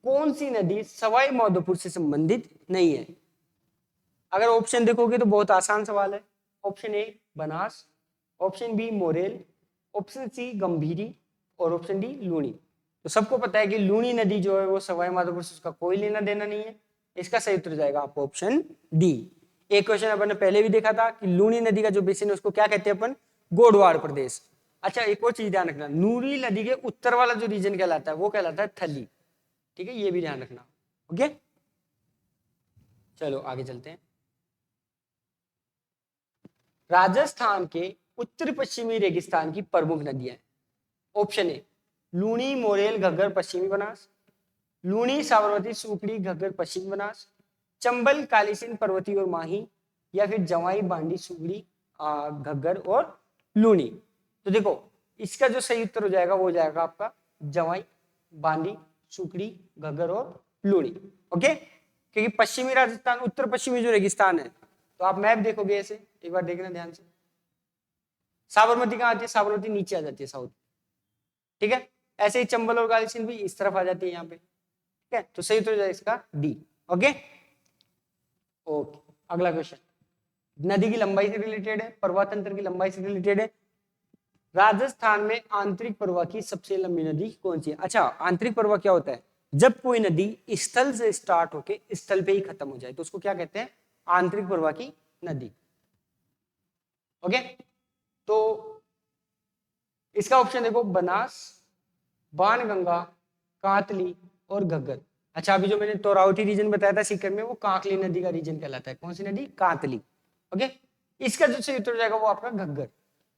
कौन सी नदी सवाई माधोपुर से संबंधित नहीं है? अगर ऑप्शन देखोगे तो बहुत आसान सवाल है। Option A Banas, option B Morel, option C Gambhiri और ऑप्शन डी लूणी। तो सबको पता है कि लूणी नदी जो है वो सवाई माधोपुर से उसका कोई लेना देना नहीं है। इसका सही उत्तर जाएगा आपको ऑप्शन डी। एक क्वेश्चन अपन ने पहले भी देखा था कि लूणी नदी का जो बेसिन है उसको क्या कहते हैं अपन? गोडवाड़ प्रदेश। अच्छा एक और चीज ध्यान रखना, लूणी नदी के उत्तर वाला जो रीजन कहलाता है वो कहलाता है थली, ठीक है, ये भी ध्यान रखना। ओके चलो आगे चलते हैं। राजस्थान के उत्तर पश्चिमी रेगिस्तान की प्रमुख नदियां। Option A Luni Morel Ghaggar पश्चिमी बनास, लूणी साबरमती सुकड़ी घग्गर पश्चिमी बनास, चंबल कालीसिंध पर्वती और माही, या फिर जवाई बांडी सुकड़ी घग्गर और लूणी। तो देखो इसका जो सही उत्तर हो जाएगा वो हो जाएगा आपका जवाई बांडी सुकड़ी घग्गर और लूणी। ओके, क्योंकि पश्चिमी राजस्थान उत्तर पश्चिमी जो रेगिस्तान है, तो आप मैप देखोगे ऐसे एक बार देखना ध्यान से, साबरमती कहाँ आती है? साबरमती नीचे आ जाती है साउथ, ठीक है। ऐसे ही चंबल और कालीसिंध भी इस तरफ आ जाती है यहाँ पे, ठीक है। तो सही उत्तर हो जाएगा इसका डी। ओके ओके, अगला क्वेश्चन नदी की लंबाई से रिलेटेड है, प्रवाह तंत्र की लंबाई से रिलेटेड है। राजस्थान में आंतरिक प्रवाह की सबसे लंबी नदी कौन सी है? अच्छा आंतरिक प्रवाह क्या होता है? जब कोई नदी स्थल से स्टार्ट होके स्थल पे ही खत्म हो जाए तो उसको क्या कहते हैं? आंतरिक प्रवाह की नदी। ओके, तो इसका ऑप्शन देखो बनास, बाणगंगा, कांतली और घग्गर। अच्छा अभी जो मैंने तोरावटी रीजन बताया था सीकर में, वो कांकली नदी का रीजन कहलाता है। कौन सी नदी? कांतली। ओके, इसका जो सही उत्तर हो जाएगा वो आपका घग्गर।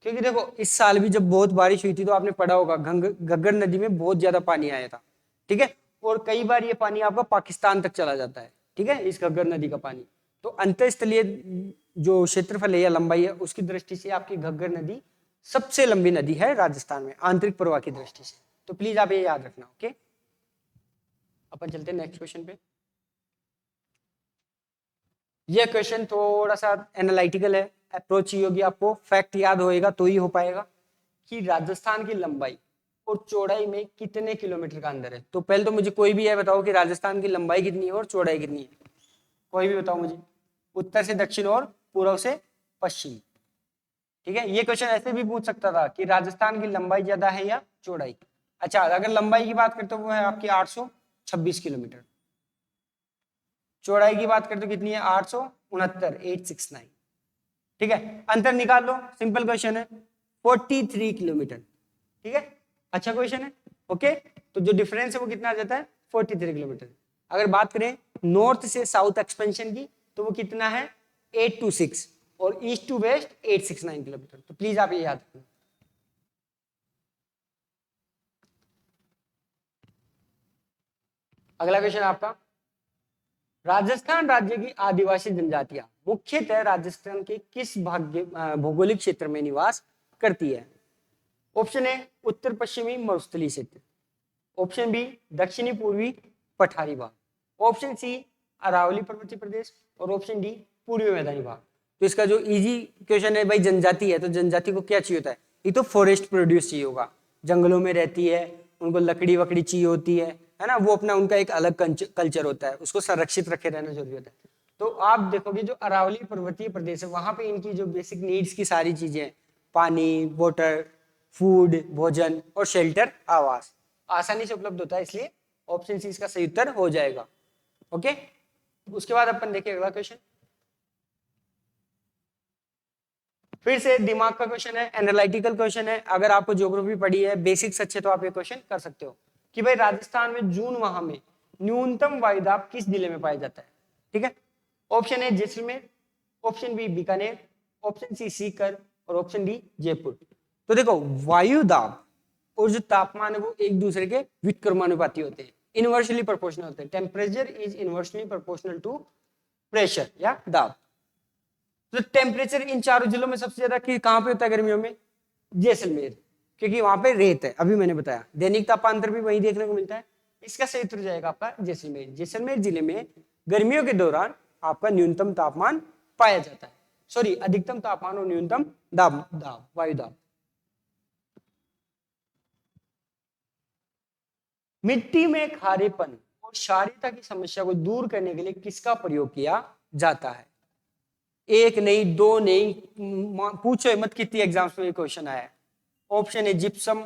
क्योंकि देखो इस साल भी जब बहुत बारिश हुई थी तो आपने पढ़ा होगा घग्गर नदी में बहुत ज्यादा पानी आया था, ठीक है, और कई बार ये पानी आपका पाकिस्तान तक चला जाता है, ठीक है, इस घग्गर नदी का पानी। तो अंतःस्थलीय जो क्षेत्रफल है या लंबाई है उसकी दृष्टि से आपकी घग्गर नदी सबसे लंबी नदी है राजस्थान में आंतरिक प्रवाह की दृष्टि से। तो प्लीज आप ये याद रखना। ओके, अपन चलते हैं नेक्स्ट क्वेश्चन पे। यह क्वेश्चन थोड़ा सा एनालिटिकल है, अप्रोच ही होगी, आपको फैक्ट याद होएगा तो ही हो पाएगा कि राजस्थान की लंबाई और चौड़ाई में कितने किलोमीटर का अंदर है। तो पहले तो मुझे कोई भी है बताओ कि राजस्थान की लंबाई कितनी है और चौड़ाई कितनी है, कोई भी बताओ मुझे, उत्तर से दक्षिण और पूर्व से पश्चिम। ठीक है, ये क्वेश्चन ऐसे भी पूछ सकता था कि राजस्थान की लंबाई ज्यादा है या चौड़ाई। अच्छा, अगर लंबाई की बात करते हो वो है आपकी 826 किलोमीटर, चौड़ाई की बात करते हो कितनी है 869। ठीक है, अंतर निकाल लो, सिंपल क्वेश्चन है, 43 किलोमीटर। ठीक है, अच्छा क्वेश्चन है। ओके, तो जो डिफरेंस है वो कितना आ जाता है 43 किलोमीटर। अगर बात करें नॉर्थ से साउथ एक्सपेंशन की तो वो कितना है 826 और ईस्ट टू वेस्ट 869 किलोमीटर। तो प्लीज आप ये याद रखना। अगला क्वेश्चन आपका, राजस्थान राज्य की आदिवासी जनजातियां मुख्यतः राजस्थान के किस भौगोलिक क्षेत्र में निवास करती है। ऑप्शन ए उत्तर पश्चिमी मरुस्थलीय क्षेत्र, ऑप्शन बी दक्षिणी पूर्वी पठारी भाग, ऑप्शन सी अरावली पर्वतीय प्रदेश और ऑप्शन डी पूर्वी मैदानी भाग। तो इसका जो इजी क्वेश्चन है भाई, जनजाति है तो जनजाति को क्या चाहिए होता है, ये तो फॉरेस्ट प्रोड्यूस चाहिए होगा, जंगलों में रहती है, उनको लकड़ी वकड़ी चाहिए होती है ना, वो अपना उनका एक अलग कल्चर होता है, उसको संरक्षित रखे रहना जरूरी होता है। तो आप देखोगे जो अरावली पर्वतीय प्रदेश है वहां पे इनकी जो बेसिक नीड्स की सारी चीजें हैं, पानी, वाटर, फूड, भोजन और शेल्टर, आवास आसानी से उपलब्ध होता है, इसलिए ऑप्शन सी इसका सही उत्तर हो जाएगा। ओके, उसके बाद अपन देखिए अगला क्वेश्चन, फिर से दिमाग का क्वेश्चन है, एनालिटिकल क्वेश्चन है। अगर आपको ज्योग्राफी पढ़ी है, बेसिक्स अच्छे, तो आप ये क्वेश्चन कर सकते हो कि भाई राजस्थान में जून माह में न्यूनतम वायुदाब किस जिले में पाया जाता है। ठीक है, option A Jaisalmer, option B Bikaner, option C Sikar और ऑप्शन डी जयपुर। तो देखो वायुदाब और जो तापमान है वो एक दूसरे के व्युत्क्रमानुपाती होते हैं, इनवर्सली प्रोपोर्शनल होते हैं। Temperature is inversely proportional to pressure या दाब। तो टेम्परेचर इन चारों जिलों में सबसे ज्यादा कहां पे होता है गर्मियों में, जैसलमेर, क्योंकि वहां पे रेत है, अभी मैंने बताया, दैनिक तापांतर भी वहीं देखने को मिलता है। इसका सही उत्तर जाएगा आपका जैसलमेर। जैसलमेर जिले में गर्मियों के दौरान आपका न्यूनतम तापमान पाया जाता है, सॉरी अधिकतम तापमान और न्यूनतम दाब वायुदाब। मिट्टी में खारेपन और क्षारीयता की समस्या को दूर करने के लिए किसका प्रयोग किया जाता है। एक नहीं, दो नहीं, पूछो मत कितनी एग्जाम्स में ये क्वेश्चन आया है। Option A gypsum,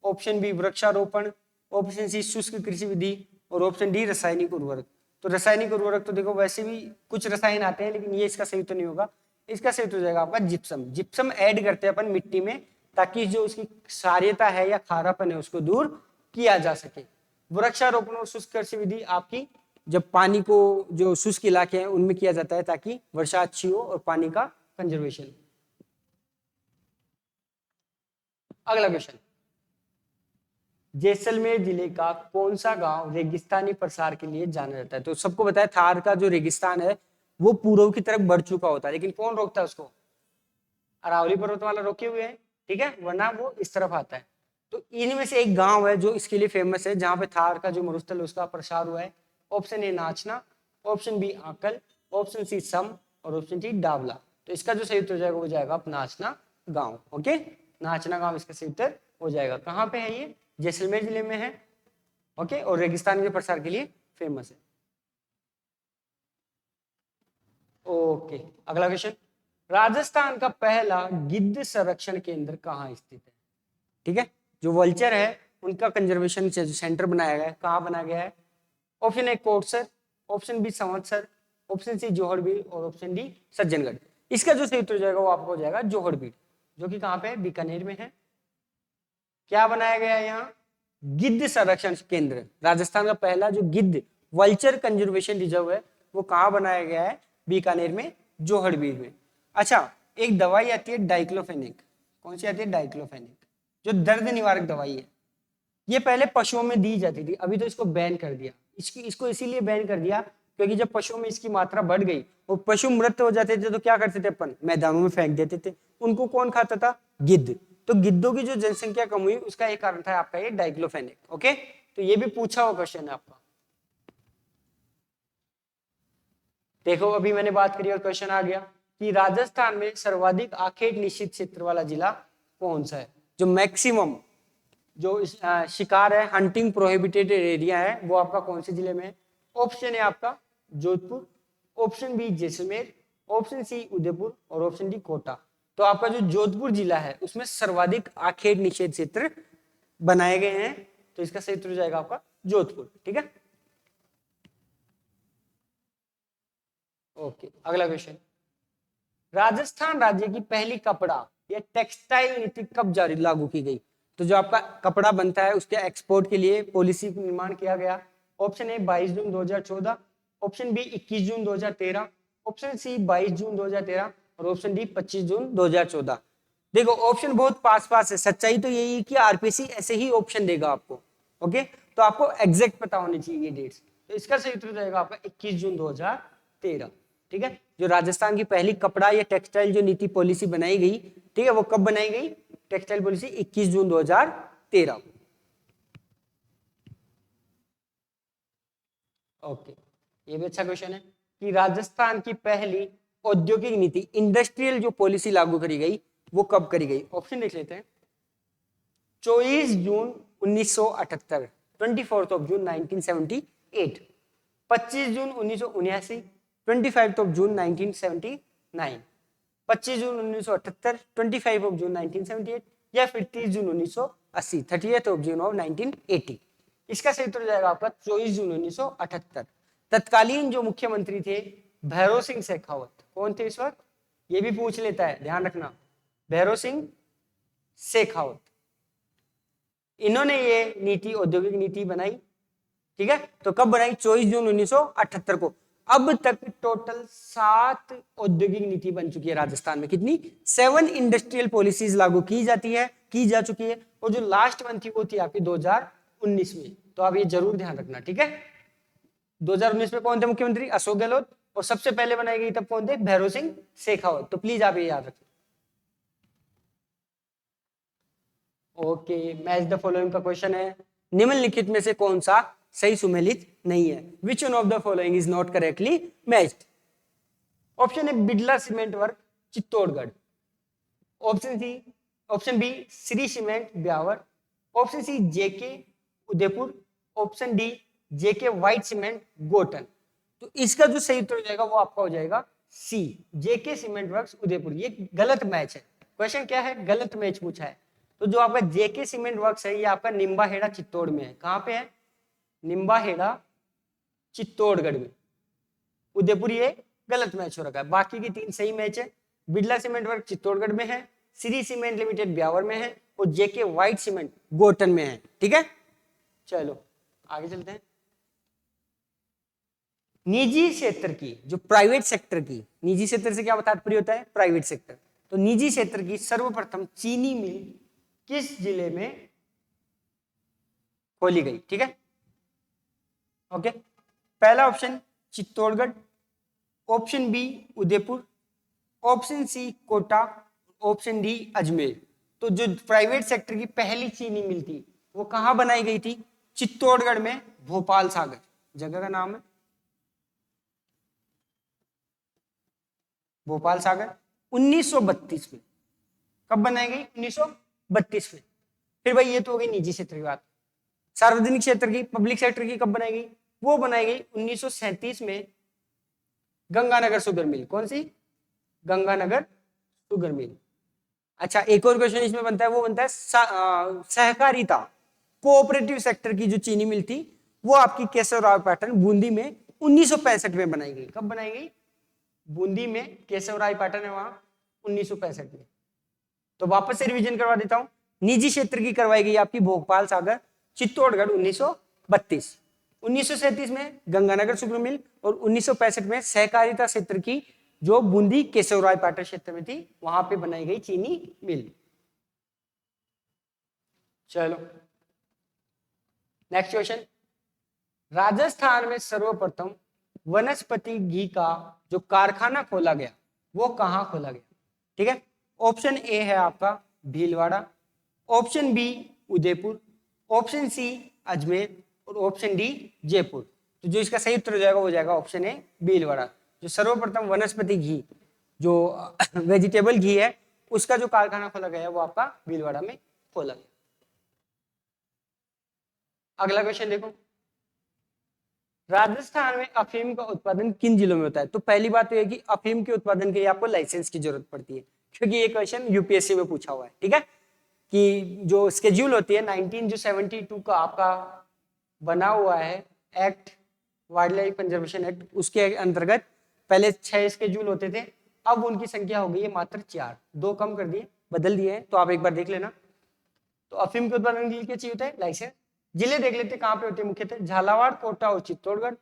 option B वृक्षारोपण, ऑप्शन सी शुष्क कृषि विधि और ऑप्शन डी रासायनिक उर्वरक। तो रासायनिक उर्वरक तो देखो वैसे भी कुछ रसायन आते हैं, लेकिन ये इसका सही तो नहीं होगा। इसका सही तो जाएगा आपका जिप्सम। जिप्सम ऐड करते हैं अपन मिट्टी में ताकि जो उसकी क्षारीयता है या खारापन है उसको दूर किया जा सके। वृक्षारोपण और शुष्क कृषि विधि आपकी जब पानी को जो शुष्क इलाके हैं उनमें किया जाता है ताकि वर्षा अच्छी हो और पानी का कंजर्वेशन। अगला क्वेश्चन, जैसलमेर जिले का कौन सा गांव रेगिस्तानी प्रसार के लिए जाना जाता है। तो सबको बताया थार का जो रेगिस्तान है वो पूर्व की तरफ बढ़ चुका होता है, लेकिन कौन रोकता है उसको, अरावली पर्वतमाला रोके हुए है, ठीक है, वरना वो इस तरफ आता है। तो इनमें से एक गांव है जो इसके लिए फेमस है, जहां पे थार का जो मरुस्थल है उसका प्रसार हुआ है। ऑप्शन ए नाचना, ऑप्शन बी आकल, ऑप्शन सी सम और ऑप्शन डी डावला। तो इसका जो सही उत्तर जाएगा वो जाएगा नाचना गांव। ओके, नाचना गांव इसका सही उत्तर हो जाएगा। कहां पे है ये, जैसलमेर जिले में है। ओके, और रेगिस्तान के प्रसार के लिए फेमस है। ओके, अगला क्वेश्चन, राजस्थान का पहला गिद्ध संरक्षण केंद्र कहाँ स्थित है। ठीक है, जो वल्चर है उनका कंजर्वेशन सेंटर बनाया गया है, कहाँ बनाया गया है। ऑप्शन ए कोटसर, ऑप्शन बी संवत्सर, ऑप्शन सी जोहड़बीड़ और ऑप्शन डी सज्जनगढ़। इसका जो सही उत्तर जाएगा वो आपको हो जाएगा जोहड़बीड़, जो कि कहाँ पे है, बीकानेर में है। क्या बनाया गया है यहाँ, गिद्ध संरक्षण केंद्र। राजस्थान का पहला जो गिद्ध वल्चर कंजर्वेशन रिजर्व है वो कहाँ बनाया गया है, बीकानेर में, जोहड़बीड़ में। अच्छा, एक दवाई आती है डाइक्लोफेनेक, कौन सी आती है? डाइक्लोफेनेक, जो दर्द निवारक दवाई है। ये पहले पशुओं में दी जाती थी, अभी तो इसको बैन कर दिया। इसको इसीलिए बैन कर दिया क्योंकि जब पशुओं में इसकी मात्रा बढ़ गई और पशु मृत हो जाते थे तो क्या करते थे अपन? मैदानों में फेंक देते थे। उनको कौन खाता था? गिद्ध। तो गिद्धों की जो जनसंख्या कम हुई उसका एक कारण था आपका ये डाइक्लोफेनेक। ओके, तो ये भी पूछा हुआ क्वेश्चन है आपका। देखो अभी मैंने बात करी और क्वेश्चन आ गया कि राजस्थान में सर्वाधिक आखेट निश्चित क्षेत्र वाला जिला कौन सा है? जो मैक्सिमम जो शिकार है, हंटिंग प्रोहिबिटेड एरिया है, वो आपका कौन से जिले में है? ऑप्शन है आपका Jodhpur, option B Jaisalmer, option C Udaipur और ऑप्शन डी कोटा। तो आपका जो जोधपुर जिला है उसमें सर्वाधिक आखेट निषेध क्षेत्र बनाए गए हैं, तो इसका सही उत्तर हो जाएगा आपका जोधपुर। ठीक है, ओके। अगला क्वेश्चन, राजस्थान राज्य की पहली कपड़ा या टेक्सटाइल नीति कब जारी लागू की गई? तो जो आपका कपड़ा बनता है उसके एक्सपोर्ट के लिए पॉलिसी का निर्माण किया गया। Option A 22 June 2014, option B 21 June 2013, option C 22 June 2013 और ऑप्शन डी 25 जून 2014। देखो ऑप्शन बहुत पास पास है, सच्चाई तो यही है कि आरपीसी ऐसे ही ऑप्शन देगा आपको। ओके, तो आपको एग्जैक्ट पता होनी चाहिए डेट्स। तो इसका सही उत्तर जाएगा आपका 21 जून 2013। ठीक है, जो राजस्थान की पहली कपड़ा या टेक्सटाइल जो नीति पॉलिसी बनाई गई, ठीक है, वो कब बनाई गई? Textile policy 21 June 2013। ओके, ये भी अच्छा क्वेश्चन है कि राजस्थान की पहली औद्योगिक नीति इंडस्ट्रियल जो पॉलिसी लागू करी गई वो कब करी गई? ऑप्शन देख लेते हैं। 24 जून 1978, 24 of June 1978, 25 June 1979, 25 of June 1979, 25 June 1978, 25 of June 1978 या फिर 30 जून 1980, 30th ऑफ जून ऑफ 1980। इसका सही उत्तर जाएगा आपका 24 जून 1978। तत्कालीन जो मुख्यमंत्री थे भैरव सिंह शेखावत, कौन थे इस वक्त? ये भी पूछ लेता है, ध्यान रखना, भैरव सिंह शेखावत, इन्होंने ये नीति औद्योगिक नीति बनाई। ठीक है, तो कब बनाई? 24 जून 1978 को। अब तक टोटल 7 औद्योगिक नीति बन चुकी है राजस्थान में। कितनी? 7 इंडस्ट्रियल पॉलिसीज लागू की जा चुकी है। और जो लास्ट वन थी वो थी आपकी 2019 में। तो आप ये जरूर ध्यान रखना। ठीक है, 2019 में कौन थे मुख्यमंत्री? अशोक गहलोत। और सबसे पहले बनाई गई तब कौन थे? भैरव सिंह शेखावत। तो प्लीज आप ये याद रखें। ओके, मैच द फॉलोइंग का क्वेश्चन है, निम्नलिखित में से कौन सा सही सुमेलित नहीं है? Which one of the following is not correctly matched? Option A Birla cement work Chittorgarh, option B Shri cement Beawar, option C JK Udaipur, option D JK white cement Gotan. तो इसका जो सही उत्तर हो जाएगा वो आपका हो जाएगा सी, जेके सीमेंट वर्क्स उदयपुर। ये गलत मैच है। क्वेश्चन क्या है? गलत मैच पूछा है। तो जो आपका जेके सीमेंट वर्क्स है ये आपका निम्बाहेड़ा चित्तौड़ में है। कहां पे है? निम्बाहेड़ा चित्तौड़गढ़ में। उदयपुर ये गलत मैच हो रखा है। बाकी की 3 सही मैच है। बिड़ला सीमेंट वर्क चित्तौड़गढ़ में है, श्री सीमेंट लिमिटेड ब्यावर में है और जेके व्हाइट सीमेंट गोटन में है। ठीक है, चलो आगे चलते हैं। निजी क्षेत्र की, जो प्राइवेट सेक्टर की, निजी क्षेत्र से क्या तात्पर्य होता है? Private sector. तो निजी क्षेत्र की सर्वप्रथम चीनी मिल किस जिले में खोली गई? ठीक है, ओके। पहला option Chittorgarh, option B Udaipur, option C Kota, option D Ajmer. तो जो प्राइवेट सेक्टर की पहली चीनी मिल थी वो कहां बनाई गई थी? चित्तौड़गढ़ में, भोपाल सागर जगह का नाम है, भोपाल सागर। 1932 में। कब बनाई गई? 1932 में। फिर भाई ये तो हो गई निजी क्षेत्र की बात। सार्वजनिक क्षेत्र की, पब्लिक सेक्टर की कब बनाई गई? वो बनाई गई 1937 में गंगानगर शुगर मिल। कौन सी? Ganganagar sugar mill. अच्छा, एक और क्वेश्चन इसमें बनता है, वो बनता है सहकारिता, कोऑपरेटिव सेक्टर की जो चीनी मिल थी वो आपकी केशवराव पैटर्न बूंदी में 1965 में बनाई गई। कब बनाई गई? बूंदी में केशवराय पैटर्न है वहां 1965 में। तो वापस से रिवीजन करवा देता हूं। निजी क्षेत्र की करवाई गई आपकी भोपाल सागर चित्तौड़गढ़ 1932, 1937 में गंगानगर शुगर मिल और 1965 में सहकारिता क्षेत्र की जो बूंदी केशवराय पैटर्न क्षेत्र में थी वहां पे बनाई गई चीनी मिल। चलो नेक्स्ट क्वेश्चन, राजस्थान में सर्वप्रथम वनस्पति घी का जो कारखाना खोला गया वो कहाँ खोला गया? ठीक है, ऑप्शन ए है आपका Bhilwara, option B Udaipur, option C Ajmer और ऑप्शन डी जयपुर। तो जो इसका सही उत्तर हो जाएगा वो जाएगा ऑप्शन ए भीलवाड़ा। जो सर्वप्रथम वनस्पति घी जो वेजिटेबल घी है उसका जो कारखाना खोला गया है वो आपका भीलवाड़ा में खोला गया। अगला क्वेश्चन देखो, राजस्थान में अफीम का उत्पादन किन जिलों में होता है? तो पहली बात तो यह कि अफीम के उत्पादन के लिए आपको लाइसेंस की जरूरत पड़ती है, क्योंकि ये क्वेश्चन यूपीएससी में पूछा हुआ है। ठीक है, कि जो स्केड्यूल होती है 1972 का आपका बना हुआ है act, wild life conservation act, उसके अंतर्गत पहले 6 स्केड्यूल होते थे, अब उनकी संख्या हो गई है मात्र 4, 2 कम कर दिए, बदल दिए हैं। तो आप एक बार देख लेना। तो अफीम के उत्पादन के लिए क्या चाहिए होता है? लाइसेंस। जिले देख लेते कहाँ पे होते हैं मुख्यतः, झालावाड़, कोटा और चित्तौड़गढ़,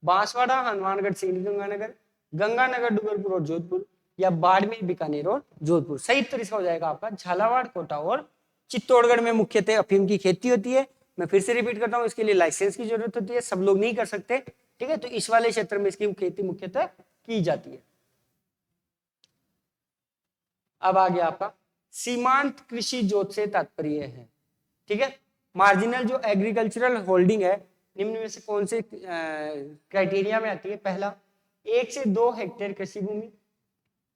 बांसवाड़ा, हनुमानगढ़, सिंगरी गंगानगर, गंगानगर, डूंगरपुर और जोधपुर, या बाड़मेर, बीकानेर और जोधपुर। सही उत्तर इसका हो जाएगा आपका झालावाड़, कोटा और चित्तौड़गढ़ में मुख्यतः अफीम की खेती होती है। मैं फिर से रिपीट करता हूँ, इसके लिए लाइसेंस की जरूरत होती है, सब लोग नहीं कर सकते। ठीक है, तो इस वाले क्षेत्र में इसकी खेती मुख्यतः की जाती है। अब आ गया आपका सीमांत कृषि जोत से तात्पर्य है। ठीक है, मार्जिनल जो एग्रीकल्चरल होल्डिंग है निम्न में से कौन से क्राइटेरिया में आती है? पहला, 1 से 2 हेक्टेयर कृषि भूमि,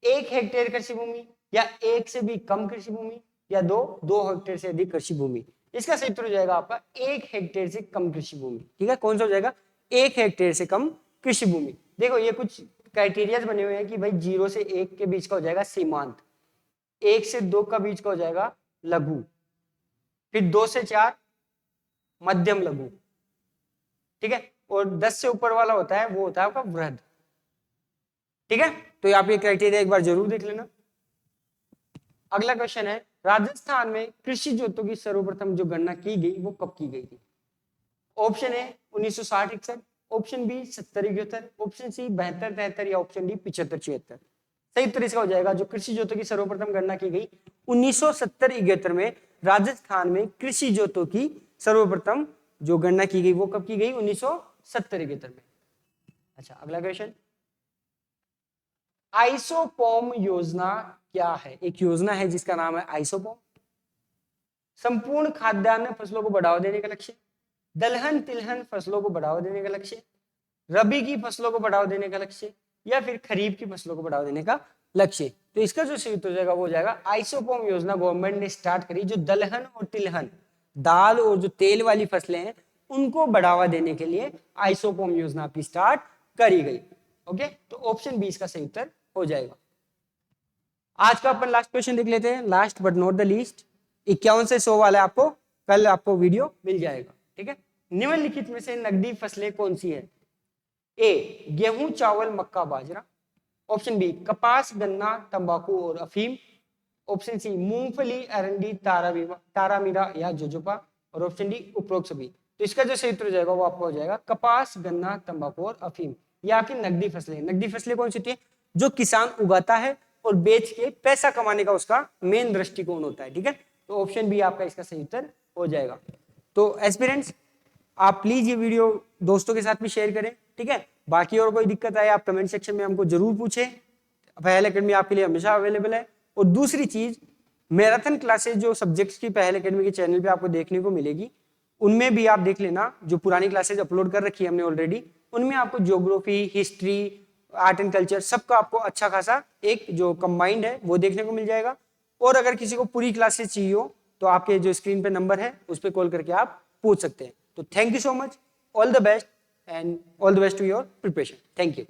1 हेक्टेयर कृषि भूमि, या 1 से भी कम कृषि भूमि, या 2 हेक्टेयर से अधिक कृषि भूमि। इसका सही उत्तर हो जाएगा आपका 1 हेक्टेयर से कम कृषि भूमि। ठीक है, कौन सा हो जाएगा? 1 हेक्टेयर से कम कृषि भूमि। देखो ये कुछ क्राइटेरिया बने हुए हैं कि भाई 0 से 1 के बीच का हो जाएगा सीमांत, 1 से 2 का बीच का हो जाएगा लघु, फिर 2 से 4 मध्यम लघु। ठीक है, और 10 से ऊपर वाला होता है वो होता है आपका वृहद। ठीक है, तो आप ये क्राइटेरिया एक बार जरूर देख लेना। अगला क्वेश्चन है, राजस्थान में कृषि जोतों की सर्वप्रथम जो गणना की गई वो कब की गई थी? Option A 1960-61, option B 70-71, option C 72-73, या ऑप्शन डी 75-76। सही उत्तर इसका हो जाएगा, जो कृषि जोतों की सर्वप्रथम गणना की गई 1970-71 में राजस्थान में कृषि जोतों की सर्वप्रथम जो गणना की गई वो कब की गई? 1970-71 में। अच्छा, अगला क्वेश्चन, आइसोपोम योजना क्या है? एक योजना है जिसका नाम है आइसोपोम। संपूर्ण खाद्यान्न फसलों को बढ़ावा देने का लक्ष्य, दलहन तिलहन फसलों को बढ़ावा देने का लक्ष्य, रबी की फसलों को बढ़ावा देने का लक्ष्य, या फिर खरीफ की फसलों को बढ़ावा देने का लक्ष्य। तो इसका जो सही उत्तर हो जाएगा वो हो जाएगा आइसोपोम योजना गवर्नमेंट ने स्टार्ट करी, जो दलहन और तिलहन, दाल और जो तेल वाली फसलें हैं उनको बढ़ावा देने के लिए आइसोपोम योजना आपकी स्टार्ट करी गई। ओके, तो ऑप्शन बी इसका सही उत्तर हो जाएगा। आज का अपन लास्ट क्वेश्चन देख लेते हैं, last but not the least. 51 से 100 वाला आपको कल आपको वीडियो मिल जाएगा। ठीक है, निम्नलिखित में से नकदी फसलें कौन सी है? ए गेहूं, चावल, मक्का, बाजरा, ऑप्शन बी कपास, गन्ना, तंबाकू और अफीम, ऑप्शन सी मूंगफली, अरंडी, तारामीरा या जोजोपा, और ऑप्शन डी उपरोक्त सभी। तो इसका जो सही उत्तर हो जाएगा वो आपको हो जाएगा कपास, गन्ना, तंबाकू और अफीम। ये आपकी नकदी फसलें। नकदी फसलें कौन सी होती है? जो किसान उगाता है और बेच के पैसा कमाने का उसका मेन दृष्टिकोण होता है। ठीक है, तो ऑप्शन बी आपका इसका सही उत्तर हो जाएगा। तो एस्पिरेंट्स, आप प्लीज ये वीडियो दोस्तों के साथ भी शेयर करें। ठीक है, बाकी और कोई दिक्कत आए आप कमेंट सेक्शन में हमको जरूर पूछें। पहल एकेडमी आपके लिए हमेशा अवेलेबल है। और दूसरी चीज, मैराथन क्लासेस जो सब्जेक्ट्स की पहल एकेडमी के चैनल पे आपको देखने को मिलेगी, उनमें भी आप देख लेना। जो पुरानी क्लासेज अपलोड कर रखी है हमने ऑलरेडी, उनमें आपको geography, history, art and culture सबका आपको अच्छा खासा एक जो कंबाइंड है वो देखने को मिल जाएगा। और अगर किसी को पूरी क्लासेस चाहिए हो तो आपके जो स्क्रीन पे नंबर है उस पर कॉल करके आप पूछ सकते हैं। तो thank you so much, all the best and all the best to your preparation. Thank you.